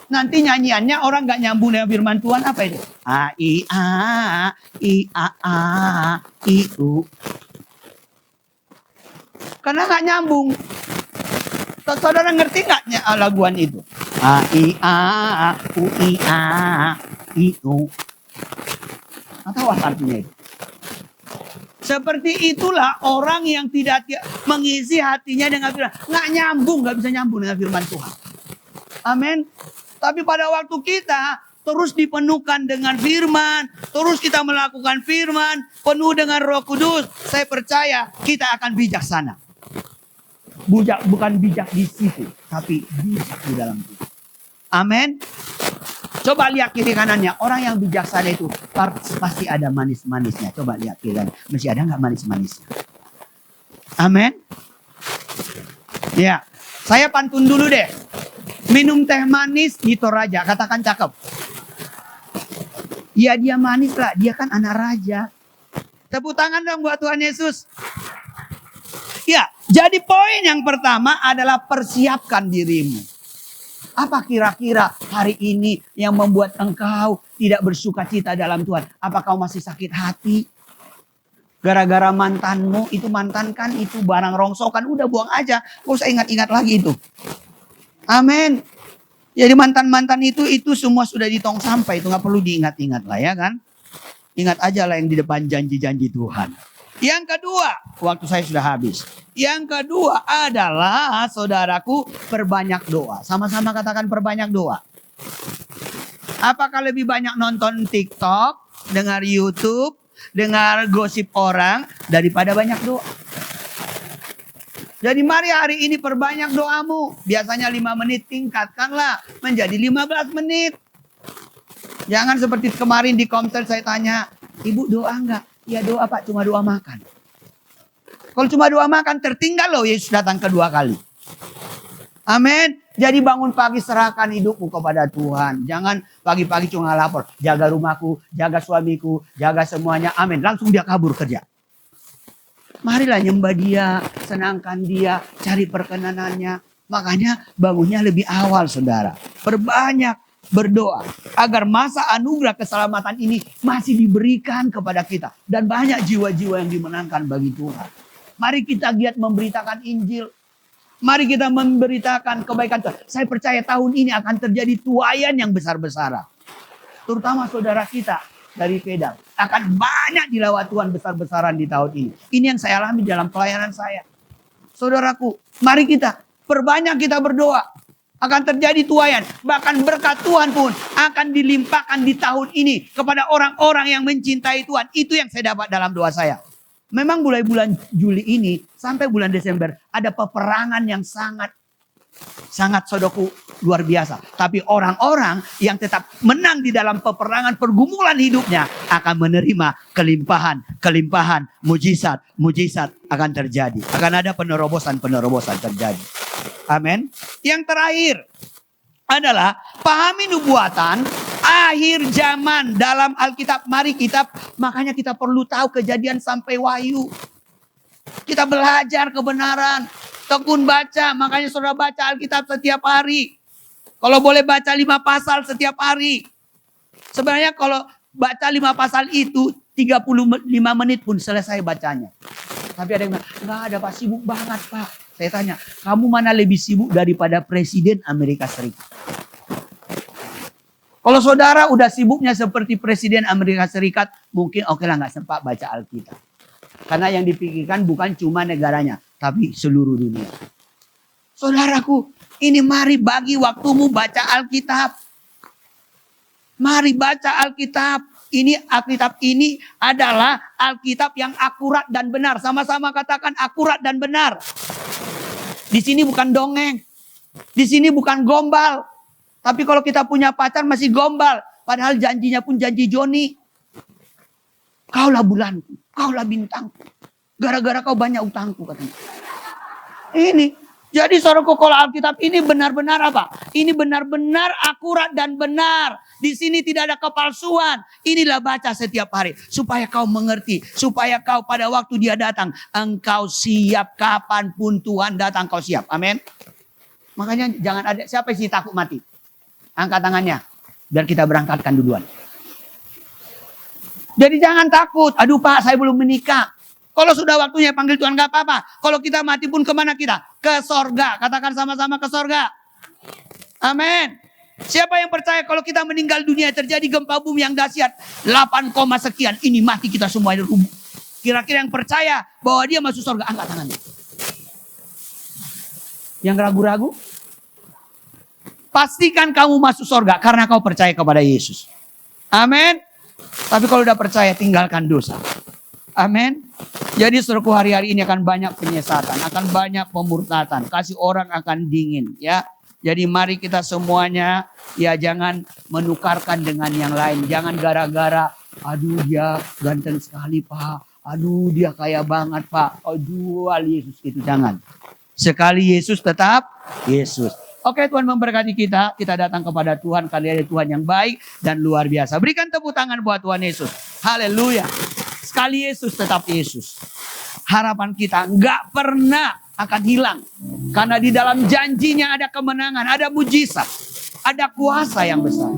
Nanti nyanyiannya orang gak nyambung dengan firman Tuhan, apa itu? A, I, A, I, A, A, I, U. Karena gak nyambung. Saudara ngerti gak laguan itu? A, I, A, U, I, A, I, U. Atau apa artinya itu? Seperti itulah orang yang tidak mengisi hatinya dengan firman. Nggak nyambung, nggak bisa nyambung dengan firman Tuhan. Amin. Tapi pada waktu kita terus dipenuhkan dengan firman, terus kita melakukan firman, penuh dengan Roh Kudus, saya percaya kita akan bijaksana. Bukan bijak di situ, tapi bijak di dalam itu. Amin. Coba lihat kiri kanannya. Orang yang bijaksana itu pasti ada manis-manisnya. Coba lihat kiri kanan. Masih ada nggak manis-manisnya? Amin. Ya, saya pantun dulu deh. Minum teh manis di Toraja. Katakan cakep. Ya dia manis lah. Dia kan anak raja. Tepuk tangan dong buat Tuhan Yesus. Ya, jadi poin yang pertama adalah persiapkan dirimu. Apa kira-kira hari ini yang membuat engkau tidak bersuka cita dalam Tuhan? Apa kau masih sakit hati? Gara-gara mantanmu, itu mantan kan, itu barang rongsokan, udah buang aja. Gak usah ingat-ingat lagi itu. Amin. Jadi mantan-mantan itu semua sudah ditong sampah, itu gak perlu diingat-ingat lah ya kan. Ingat aja lah yang di depan janji-janji Tuhan. Yang kedua, waktu saya sudah habis. Yang kedua adalah, saudaraku, perbanyak doa. Sama-sama katakan perbanyak doa. Apakah lebih banyak nonton TikTok, dengar YouTube, dengar gosip orang, daripada banyak doa? Jadi mari hari ini perbanyak doamu. Biasanya 5 menit, tingkatkanlah menjadi 15 menit. Jangan seperti kemarin di komsel saya tanya, Ibu doa enggak? Ya doa Pak, cuma doa makan. Kalau cuma doa makan tertinggal loh Yesus datang kedua kali. Amin. Jadi bangun pagi serahkan hidupmu kepada Tuhan. Jangan pagi-pagi cuma lapor. Jaga rumahku, jaga suamiku, jaga semuanya. Amin. Langsung dia kabur kerja. Marilah nyembah dia, senangkan dia, cari perkenanannya. Makanya bangunnya lebih awal saudara. Perbanyak berdoa agar masa anugerah keselamatan ini masih diberikan kepada kita. Dan banyak jiwa-jiwa yang dimenangkan bagi Tuhan. Mari kita giat memberitakan Injil. Mari kita memberitakan kebaikan Tuhan. Saya percaya tahun ini akan terjadi tuaian yang besar-besaran. Terutama saudara kita dari Pedang. Akan banyak dilawat Tuhan besar-besaran di tahun ini. Ini yang saya alami dalam pelayanan saya. Saudaraku, mari kita perbanyak kita berdoa. Akan terjadi tuaian. Bahkan berkat Tuhan pun akan dilimpahkan di tahun ini kepada orang-orang yang mencintai Tuhan. Itu yang saya dapat dalam doa saya. Memang mulai bulan Juli ini sampai bulan Desember ada peperangan yang sangat Sangat saudaraku luar biasa. Tapi orang-orang yang tetap menang di dalam peperangan pergumulan hidupnya akan menerima kelimpahan, mujizat akan terjadi. Akan ada penerobosan terjadi. Amin. Yang terakhir adalah pahami nubuatan akhir zaman dalam Alkitab. Makanya kita perlu tahu Kejadian sampai Wahyu. Kita belajar kebenaran. Tekun baca, makanya saudara baca Alkitab setiap hari. Kalau boleh baca 5 pasal setiap hari. Sebenarnya kalau baca 5 pasal itu 35 menit pun selesai bacanya. Tapi ada yang bilang, enggak ada Pak, sibuk banget Pak. Saya tanya, kamu mana lebih sibuk daripada Presiden Amerika Serikat? Kalau saudara udah sibuknya seperti Presiden Amerika Serikat, mungkin oke lah gak sempat baca Alkitab. Karena yang dipikirkan bukan cuma negaranya, tapi seluruh dunia. Saudaraku, ini mari bagi waktumu baca Alkitab. Mari baca Alkitab. Alkitab ini adalah Alkitab yang akurat dan benar. Sama-sama katakan akurat dan benar. Di sini bukan dongeng. Di sini bukan gombal. Tapi kalau kita punya pacar masih gombal. Padahal janjinya pun janji Joni. Kaulah bulanku, kaulah bintangku. Gara-gara kau banyak utangku katanya. Ini. Jadi saudaraku, kalau Alkitab ini benar-benar apa? Ini benar-benar akurat dan benar. Di sini tidak ada kepalsuan. Inilah baca setiap hari. Supaya kau mengerti. Supaya kau pada waktu dia datang. Engkau siap kapanpun Tuhan datang kau siap. Amin. Makanya jangan ada. Siapa sih takut mati? Angkat tangannya. Biar kita berangkatkan duluan. Jadi jangan takut. Aduh Pak, saya belum menikah. Kalau sudah waktunya panggil Tuhan gak apa-apa. Kalau kita mati pun kemana kita? Ke sorga. Katakan sama-sama ke sorga. Amin. Siapa yang percaya kalau kita meninggal dunia terjadi gempa bumi yang dahsyat 8, sekian. Ini mati kita semua di rubuh. Kira-kira yang percaya bahwa dia masuk sorga, angkat tangannya. Yang ragu-ragu? Pastikan kamu masuk sorga karena kau percaya kepada Yesus. Amin. Tapi kalau udah percaya tinggalkan dosa. Amin. Jadi saudaraku, hari-hari ini akan banyak penyesatan, akan banyak pemurtatan, kasih orang akan dingin ya. Jadi mari kita semuanya ya jangan menukarkan dengan yang lain. Jangan gara-gara aduh dia ganteng sekali Pak. Aduh dia kaya banget Pak. Aduh Yesus itu jangan. Sekali Yesus tetap Yesus. Oke, Tuhan memberkati kita. Kita datang kepada Tuhan karena ada Tuhan yang baik dan luar biasa. Berikan tepuk tangan buat Tuhan Yesus. Haleluya. Sekali Yesus tetap Yesus. Harapan kita nggak pernah akan hilang. Karena di dalam janjinya ada kemenangan, ada mujizat, ada kuasa yang besar.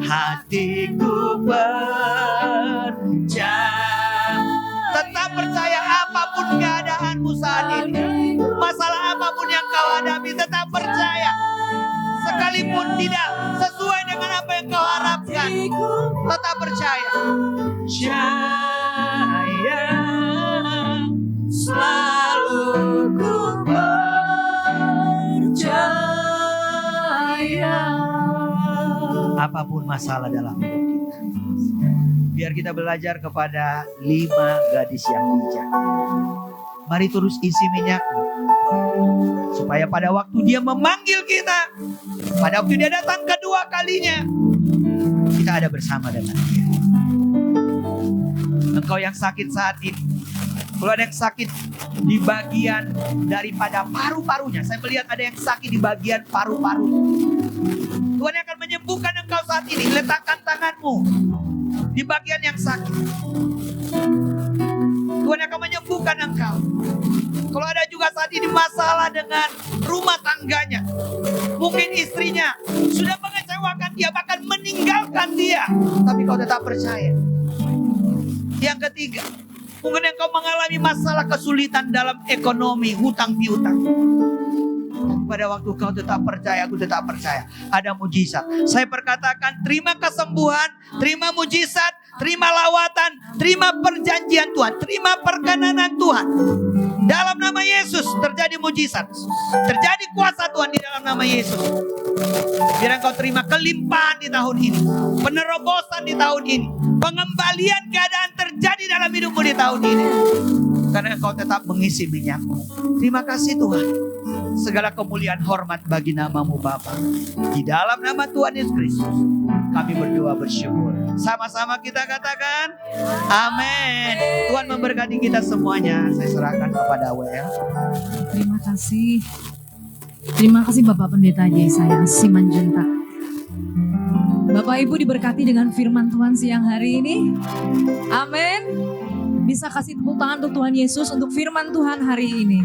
Hatiku percaya. Tetap percaya apapun keadaanmu saat ini. Masalah apapun yang kau hadapi, tetap percaya. Sekalipun tidak sesuai dengan apa yang kau harapkan, tetap percaya. Percaya selalu ku percaya. Apapun masalah dalam hidup kita, biar kita belajar kepada 5 gadis yang bijak. Mari terus isi minyakmu, supaya pada waktu dia memanggil kita, pada waktu dia datang kedua kalinya, kita ada bersama dengan dia. engkau yang sakit saat ini. Kalau ada yang sakit di bagian daripada paru-parunya. Saya melihat ada yang sakit di bagian paru-paru. Tuhan akan menyembuhkan engkau saat ini. Letakkan tanganmu di bagian yang sakit. Tuhan akan menyembuhkan engkau. Kalau ada juga saat ini masalah dengan rumah tangganya. Mungkin istrinya sudah mengecewakan dia, bahkan meninggalkan dia. Tapi kau tetap percaya. Yang ketiga, mungkin engkau mengalami masalah kesulitan dalam ekonomi, hutang piutang. Pada waktu kau tetap percaya, aku tetap percaya. Ada mujizat. Saya perkatakan terima kesembuhan, terima mujizat, terima lawatan, terima perjanjian Tuhan, terima perkenanan Tuhan. Dalam nama Yesus terjadi mujizat. Terjadi kuasa Tuhan di dalam nama Yesus. Biar engkau terima kelimpahan di tahun ini. Penerobosan di tahun ini. Pengembalian keadaan terjadi dalam hidupmu di tahun ini. Karena engkau tetap mengisi minyakmu. Terima kasih Tuhan. Segala kemuliaan hormat bagi namamu Bapa. Di dalam nama Tuhan Yesus Kristus kami berdoa bersyukur. Sama-sama kita katakan amin. Tuhan memberkati kita semuanya. Saya serahkan kepada WL. Terima kasih. Terima kasih Bapak Pendeta Yesaya Simanjuntak. Bapak Ibu diberkati dengan firman Tuhan siang hari ini. Amin. Bisa kasih tepuk tangan untuk Tuhan Yesus untuk firman Tuhan hari ini.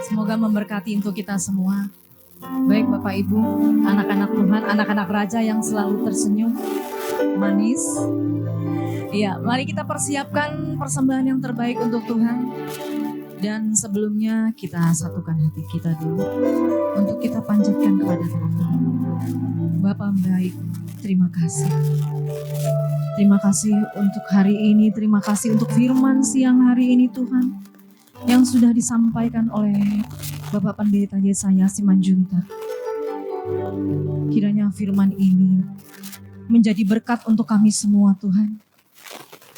Semoga memberkati untuk kita semua. Baik Bapak Ibu, anak-anak Tuhan, anak-anak Raja yang selalu tersenyum, manis. Iya, mari kita persiapkan persembahan yang terbaik untuk Tuhan. Dan sebelumnya kita satukan hati kita dulu untuk kita panjatkan kepada Tuhan. Bapa baik, terima kasih. Terima kasih untuk hari ini, terima kasih untuk firman siang hari ini Tuhan. Yang sudah disampaikan oleh Bapak Pendeta Yesaya Simanjuntak. Kiranya firman ini menjadi berkat untuk kami semua Tuhan.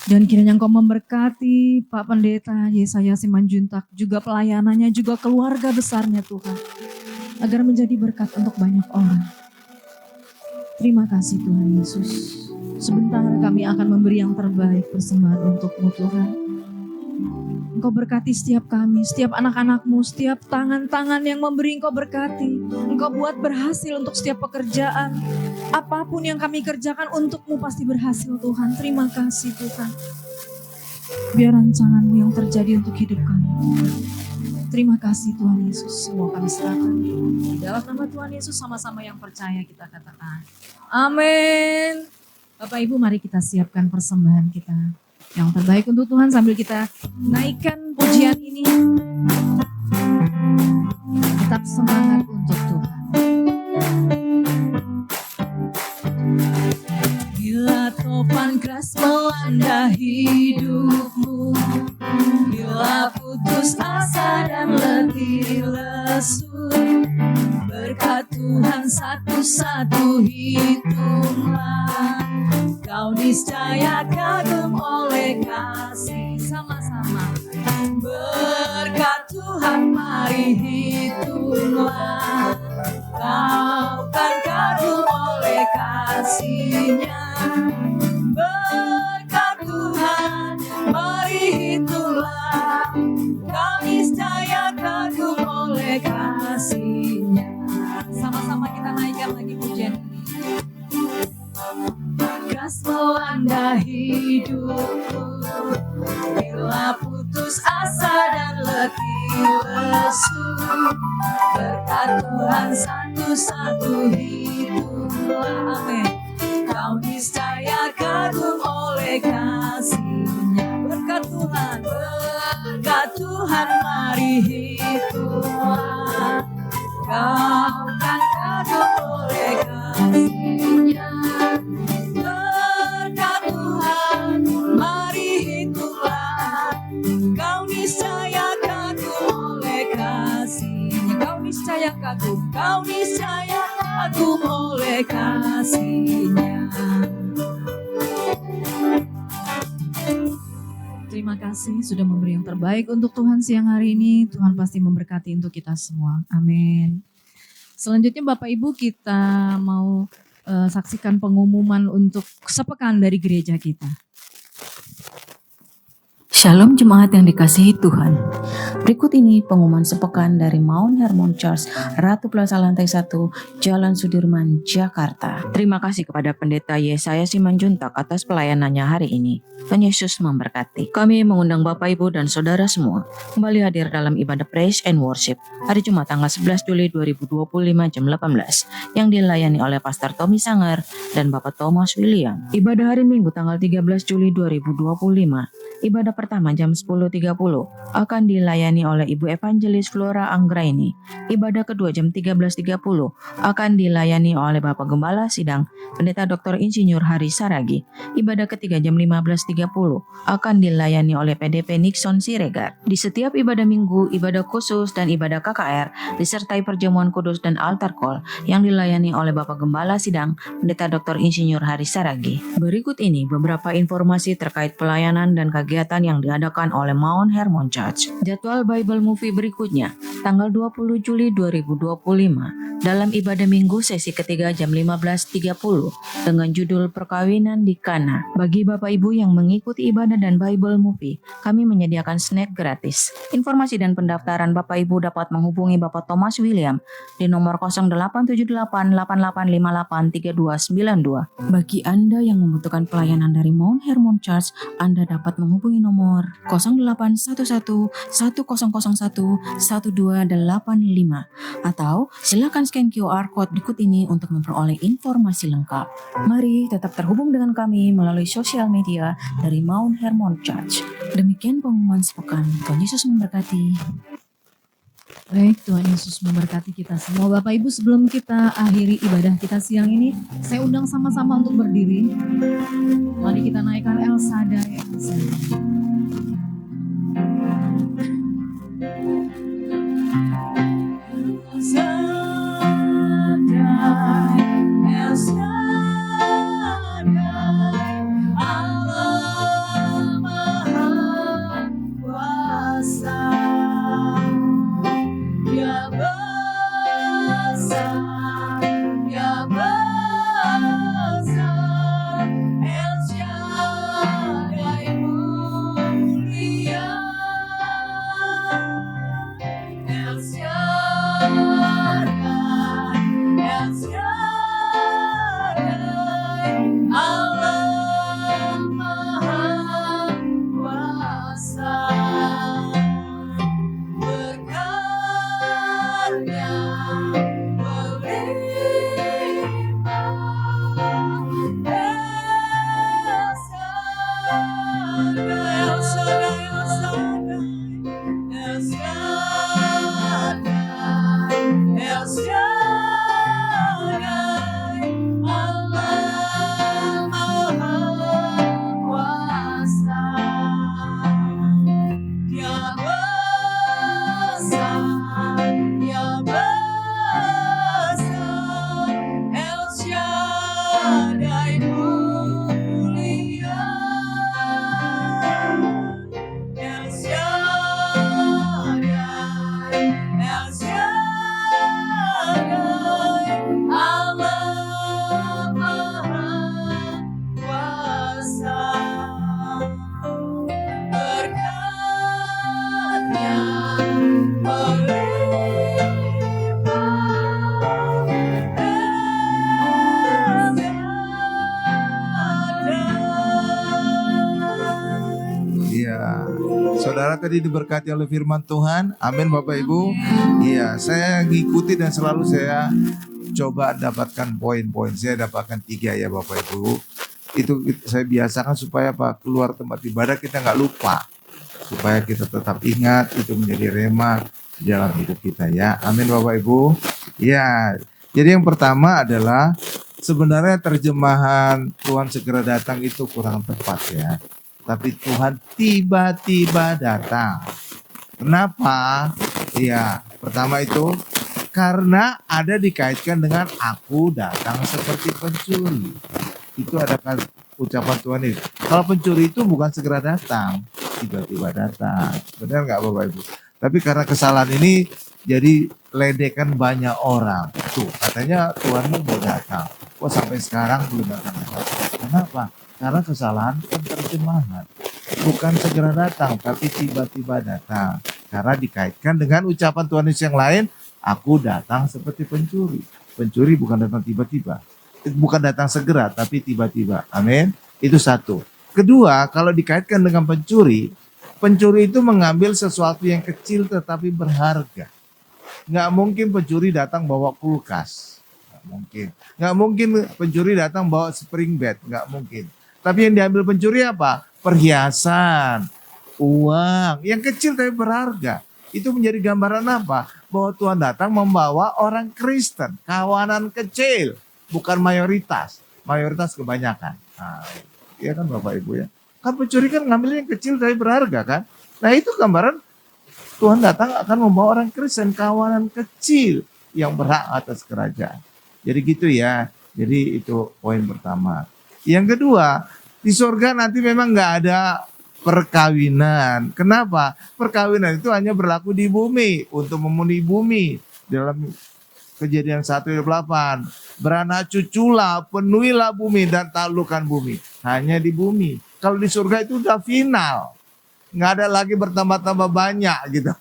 Dan kiranya Engkau memberkati Pak Pendeta Yesaya Simanjuntak, juga pelayanannya, juga keluarga besarnya Tuhan. Agar menjadi berkat untuk banyak orang. Terima kasih Tuhan Yesus. Sebentar kami akan memberi yang terbaik persembahan untuk-Mu Tuhan. Engkau berkati setiap kami, setiap anak-anak-Mu, setiap tangan-tangan yang memberi Engkau berkati. Engkau buat berhasil untuk setiap pekerjaan. Apapun yang kami kerjakan untuk-Mu pasti berhasil Tuhan. Terima kasih Tuhan. Biar rancangan-Mu yang terjadi untuk hidup kami. Terima kasih Tuhan Yesus. Semua kami serahkan. Di dalam nama Tuhan Yesus sama-sama yang percaya kita katakan. Amin. Bapak Ibu mari kita siapkan persembahan kita. Yang terbaik untuk Tuhan sambil kita naikkan pujian ini. Tetap semangat untuk Tuhan. Bila topan keras melanda hidupmu, bila putus asa dan letih lesu, berkat Tuhan satu-satu hitunglah. Kau niscaya kagum oleh kasih. Sama-sama. Berkat Tuhan mari hitunglah. Kau kan kagum oleh kasih-Nya. Berkat Tuhan mari hitunglah. Kau niscaya kagum oleh kasih-Nya. Sama-sama kita naikkan lagi pujian ini. Keras melanda hidupku, bila putus asa dan letih lesu, berkat Tuhan satu-satu hitunglah. Amin. Kau niscaya kagum oleh kasih-Nya. Berkat Tuhan mari hitunglah. Kau kan kagum oleh kasih-Nya. Berkat Tuhan mari hitunglah. Kau niscaya kagum oleh kasih-Nya. Kau niscaya kagum oleh kasih-Nya. Terima kasih sudah memberi yang terbaik untuk Tuhan siang hari ini. Tuhan pasti memberkati untuk kita semua. Amin. Selanjutnya Bapak Ibu kita mau saksikan pengumuman untuk sepekan dari gereja kita. Shalom jemaat yang dikasihi Tuhan. Berikut ini pengumuman sepekan dari Mount Hermon Church, Ratu Plaza Lantai 1, Jalan Sudirman, Jakarta. Terima kasih kepada Pendeta Yesaya Simanjuntak atas pelayanannya hari ini. Tuhan Yesus memberkati. Kami mengundang Bapak, Ibu, dan Saudara semua kembali hadir dalam ibadah Praise and Worship hari Jumat tanggal 11 Juli 2025 jam 18 yang dilayani oleh Pastor Tommy Sanger dan Bapak Thomas William. Ibadah hari Minggu tanggal 13 Juli 2025. Ibadah pertama jam 10.30 akan dilayani oleh Ibu Evangelis Flora Anggraini. Ibadah kedua jam 13.30 akan dilayani oleh Bapak Gembala Sidang Pendeta Dr. Insinyur Hari Saragi. Ibadah ketiga jam 15.30 akan dilayani oleh PDP Nixon Siregar. Di setiap ibadah minggu, ibadah khusus dan ibadah KKR disertai perjamuan kudus dan altar call yang dilayani oleh Bapak Gembala Sidang Pendeta Dr. Insinyur Hari Saragi. Berikut ini beberapa informasi terkait pelayanan dan kegiatan yang diadakan oleh Mount Hermon Church. Jadwal Bible Movie berikutnya, tanggal 20 Juli 2025, dalam ibadah minggu sesi ketiga jam 15.30 dengan judul Perkawinan di Kana. Bagi Bapak Ibu yang mengikuti ibadah dan Bible Movie, kami menyediakan snack gratis. Informasi dan pendaftaran Bapak Ibu dapat menghubungi Bapak Thomas William di nomor 087888583292. Bagi Anda yang membutuhkan pelayanan dari Mount Hermon Church, Anda dapat menghubungi nomor 081110011285 atau silakan scan QR code berikut ini untuk memperoleh informasi lengkap. Mari tetap terhubung dengan kami melalui sosial media dari Mount Hermon Church. Demikian pengumuman sepekan. Tuhan Yesus memberkati. Baik, Tuhan Yesus memberkati kita semua. Bapak Ibu, sebelum kita akhiri ibadah kita siang ini, saya undang sama-sama untuk berdiri. Mari kita naikkan El Shaddai, El Shaddai. Saudara tadi diberkati oleh firman Tuhan. Amin Bapak Ibu. Iya, saya ngikuti dan selalu saya coba dapatkan poin-poin. Saya dapatkan 3 ya Bapak Ibu. Itu saya biasakan supaya keluar tempat ibadah kita nggak lupa. Supaya kita tetap ingat, itu menjadi rema dalam hidup kita ya. Amin Bapak Ibu. Ya, jadi yang pertama adalah sebenarnya terjemahan Tuhan segera datang itu kurang tepat ya. Tapi Tuhan tiba-tiba datang. Kenapa? Ya, pertama itu karena ada dikaitkan dengan aku datang seperti pencuri. Itu ada ucapan Tuhan itu. Kalau pencuri itu bukan segera datang, tiba-tiba datang. Benar nggak Bapak Ibu? Tapi karena kesalahan ini jadi ledekan banyak orang. Tuh, katanya Tuhan mau datang. Kok sampai sekarang belum datang? Kenapa? Karena kesalahan penerjemahan. bukan segera datang, tapi tiba-tiba datang. Karena dikaitkan dengan ucapan Tuhan Yesus yang lain, aku datang seperti pencuri. Pencuri bukan datang tiba-tiba. Bukan datang segera, tapi tiba-tiba. Amin. Itu satu. Kedua, kalau dikaitkan dengan pencuri, pencuri itu mengambil sesuatu yang kecil tetapi berharga. Nggak mungkin pencuri datang bawa kulkas. Nggak mungkin. Nggak mungkin pencuri datang bawa spring bed. Nggak mungkin. Tapi yang diambil pencuri apa? Perhiasan, uang, yang kecil tapi berharga. Itu menjadi gambaran apa? Bahwa Tuhan datang membawa orang Kristen, kawanan kecil, bukan mayoritas. Mayoritas kebanyakan. Nah, iya kan Bapak Ibu ya. Kan pencuri kan ngambil yang kecil tapi berharga kan. Nah itu gambaran Tuhan datang akan membawa orang Kristen, kawanan kecil yang berhak atas kerajaan. Jadi gitu ya. Jadi itu poin pertama. Yang kedua, di surga nanti memang nggak ada perkawinan. Kenapa? Perkawinan itu hanya berlaku di bumi untuk memenuhi bumi. Dalam Kejadian 1:8, beranak cuculah, penuhilah bumi dan taklukkan bumi. Hanya di bumi. Kalau di surga itu udah final. Nggak ada lagi bertambah-tambah banyak gitu.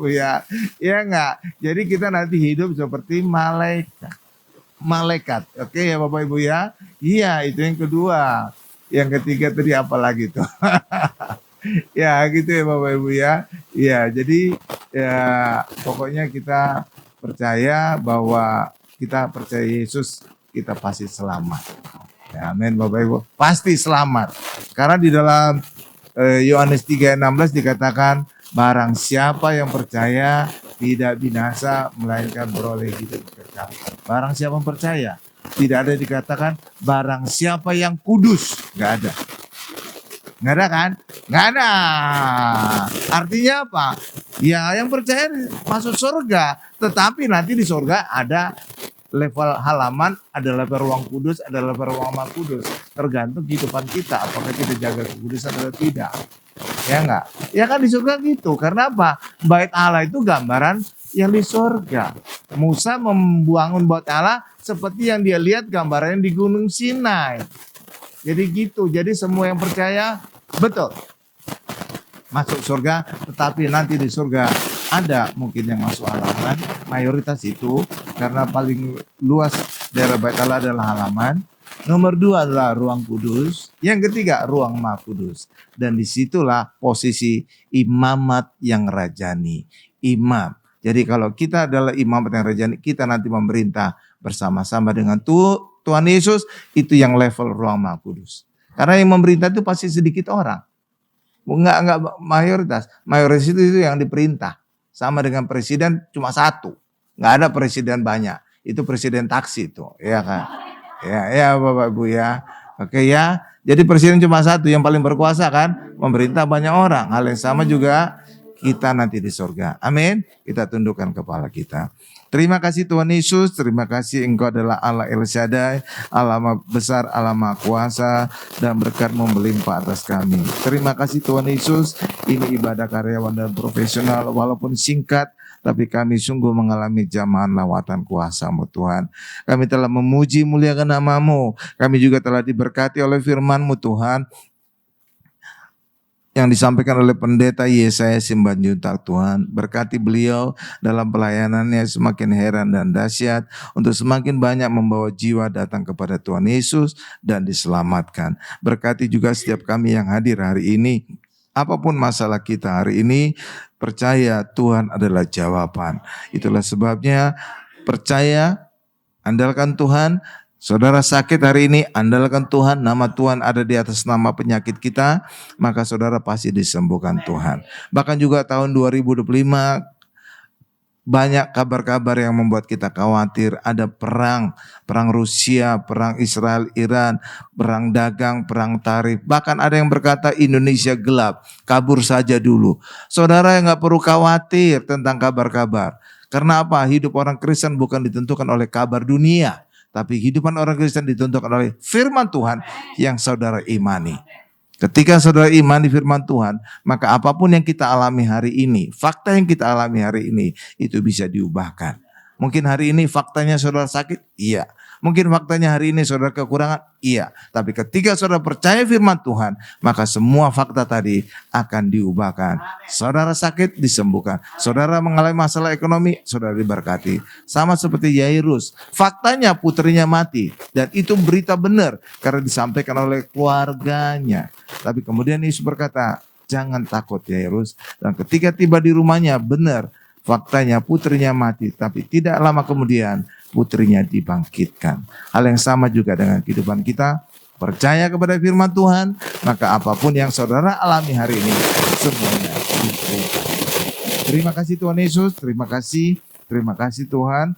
Ya, ya nggak. Jadi kita nanti hidup seperti malaikat. Malaikat, oke ya Bapak Ibu ya. Iya, itu yang kedua. Yang ketiga tadi apa lagi tuh? Ya gitu ya Bapak Ibu ya. Iya, jadi ya pokoknya kita percaya bahwa kita percaya Yesus, kita pasti selamat. Ya, amin Bapak Ibu. Pasti selamat. Karena di dalam Yohanes 3:16 dikatakan, barang siapa yang percaya tidak binasa melainkan beroleh hidup kekal. Barang siapa yang percaya, tidak ada dikatakan barang siapa yang kudus, nggak ada. Nggak ada kan? Nggak ada. Artinya apa? Ya yang percaya masuk surga. Tetapi nanti di surga ada level halaman, ada level ruang kudus, ada level ruang maha kudus. Tergantung kehidupan kita. Apakah kita jaga kekudusan atau tidak. Ya enggak? Ya kan di surga gitu. Karena apa? Bait Allah itu gambaran yang di surga. Musa membangun bait Allah seperti yang dia lihat gambarannya di Gunung Sinai. Jadi gitu. Jadi semua yang percaya betul masuk surga, tetapi nanti di surga ada mungkin yang masuk halaman, mayoritas itu karena paling luas daerah Bait Allah adalah halaman. Nomor 2 adalah ruang kudus, yang ketiga ruang maha kudus, dan disitulah posisi imamat yang rajani, imam. Jadi kalau kita adalah imamat yang rajani, kita nanti memerintah bersama-sama dengan Tuhan Yesus, itu yang level ruang maha kudus. Karena yang memerintah itu pasti sedikit orang. Enggak mayoritas. Mayoritas itu yang diperintah. Sama dengan presiden cuma satu. Enggak ada presiden banyak. Itu presiden taksi itu, ya kan? Ya Bapak Ibu ya. Oke ya. Jadi presiden cuma satu yang paling berkuasa kan, memerintah banyak orang. Hal yang sama juga kita nanti di surga. Amin. Kita tundukkan kepala kita. Terima kasih Tuhan Yesus, terima kasih Engkau adalah Allah El Shaddai, Allah Maha Besar, Allah Maha Kuasa, dan berkat-Mu melimpah atas kami. Terima kasih Tuhan Yesus, ini ibadah karyawan dan profesional, walaupun singkat, tapi kami sungguh mengalami jamahan lawatan kuasa-Mu Tuhan. Kami telah memuji muliakan nama-Mu, kami juga telah diberkati oleh firman-Mu Tuhan, yang disampaikan oleh pendeta Yesaya Simbanjuntak Tuhan. Berkati beliau dalam pelayanannya semakin heran dan dahsyat untuk semakin banyak membawa jiwa datang kepada Tuhan Yesus dan diselamatkan. Berkati juga setiap kami yang hadir hari ini. Apapun masalah kita hari ini, percaya Tuhan adalah jawaban. Itulah sebabnya percaya, andalkan Tuhan. Saudara sakit hari ini, andalkan Tuhan, nama Tuhan ada di atas nama penyakit kita, maka saudara pasti disembuhkan Tuhan. Bahkan juga tahun 2025, banyak kabar-kabar yang membuat kita khawatir. Ada perang Rusia, perang Israel-Iran, perang dagang, perang tarif. Bahkan ada yang berkata Indonesia gelap, kabur saja dulu. Saudara yang gak perlu khawatir tentang kabar-kabar. Karena apa? Hidup orang Kristen bukan ditentukan oleh kabar dunia. Tapi kehidupan orang Kristen ditentukan oleh firman Tuhan yang saudara imani. Ketika saudara imani firman Tuhan, maka apapun yang kita alami hari ini, fakta yang kita alami hari ini, itu bisa diubahkan. Mungkin hari ini faktanya saudara sakit, iya. Mungkin faktanya hari ini saudara kekurangan, iya. Tapi ketika saudara percaya firman Tuhan, maka semua fakta tadi akan diubahkan. Saudara sakit, disembuhkan. Saudara mengalami masalah ekonomi, saudara diberkati. Sama seperti Yairus, faktanya putrinya mati. Dan itu berita benar karena disampaikan oleh keluarganya. Tapi kemudian Yesus berkata, jangan takut Yairus. Dan ketika tiba di rumahnya, benar faktanya putrinya mati. Tapi tidak lama kemudian putrinya dibangkitkan. Hal yang sama juga dengan kehidupan kita. Percaya kepada firman Tuhan, maka apapun yang saudara alami hari ini, semuanya diberikan. Terima kasih Tuhan Yesus, terima kasih Tuhan.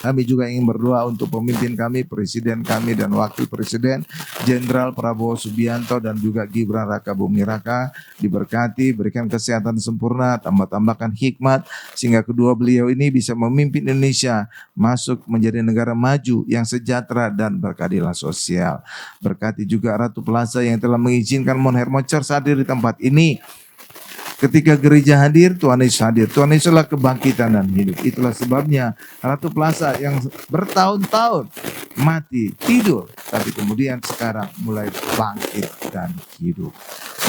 Kami juga ingin berdoa untuk pemimpin kami, presiden kami dan wakil presiden, Jenderal Prabowo Subianto dan juga Gibran Raka Buming Raka. Diberkati, berikan kesehatan sempurna, tambahkan hikmat, sehingga kedua beliau ini bisa memimpin Indonesia masuk menjadi negara maju yang sejahtera dan berkeadilan sosial. Berkati juga Ratu Plaza yang telah mengizinkan Mount Hermon Church hadir di tempat ini. Ketika gereja hadir, Tuhan Yesus hadir. Tuhan Yesuslah kebangkitan dan hidup. Itulah sebabnya Ratu Plaza yang bertahun-tahun mati, tidur. Tapi kemudian sekarang mulai bangkit dan hidup.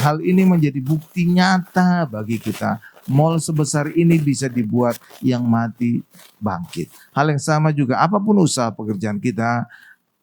Hal ini menjadi bukti nyata bagi kita. Mall sebesar ini bisa dibuat yang mati bangkit. Hal yang sama juga apapun usaha pekerjaan kita,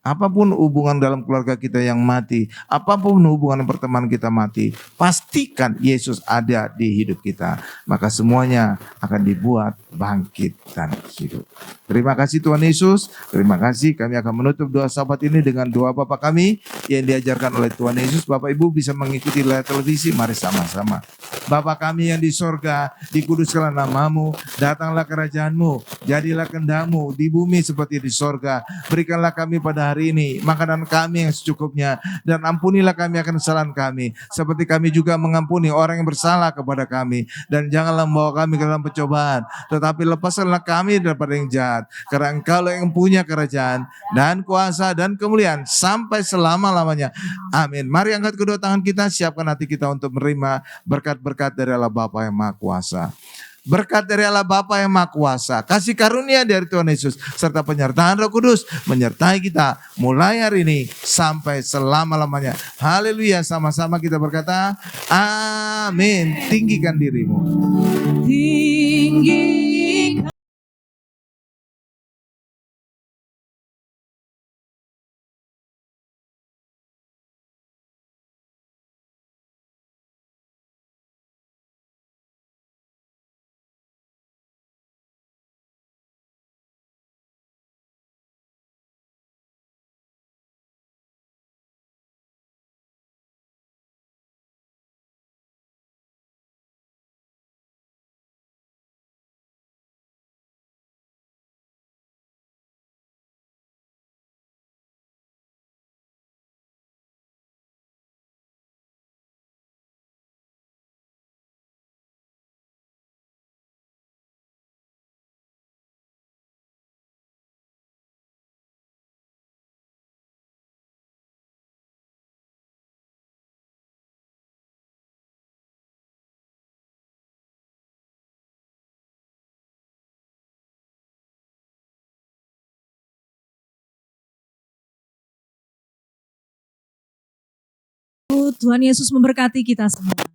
apapun hubungan dalam keluarga kita yang mati, apapun hubungan pertemanan kita mati, pastikan Yesus ada di hidup kita. Maka semuanya akan dibuat bangkit dan hidup. Terima kasih Tuhan Yesus, terima kasih. Kami akan menutup doa sahabat ini dengan doa Bapa kami yang diajarkan oleh Tuhan Yesus. Bapak Ibu bisa mengikuti layar televisi, mari sama-sama. Bapa kami yang di sorga, dikuduskanlah namamu, datanglah kerajaanmu, jadilah kehendakmu di bumi seperti di sorga. Berikanlah kami pada hari ini makanan kami yang secukupnya, dan ampunilah kami akan kesalahan kami seperti kami juga mengampuni orang yang bersalah kepada kami, dan janganlah membawa kami ke dalam pencobaan, tetapi lepaskanlah kami daripada yang jahat, karena Engkau yang punya kerajaan dan kuasa dan kemuliaan sampai selama-lamanya. Amin. Mari angkat kedua tangan kita, siapkan hati kita untuk menerima berkat-berkat dari Allah Bapa yang Maha Kuasa. Berkat dari Allah Bapa yang Maha Kuasa, kasih karunia dari Tuhan Yesus, serta penyertaan Roh Kudus menyertai kita mulai hari ini sampai selama-lamanya. Haleluya, sama-sama kita berkata, amin. Tinggikan dirimu. Tinggi Tuhan Yesus memberkati kita semua.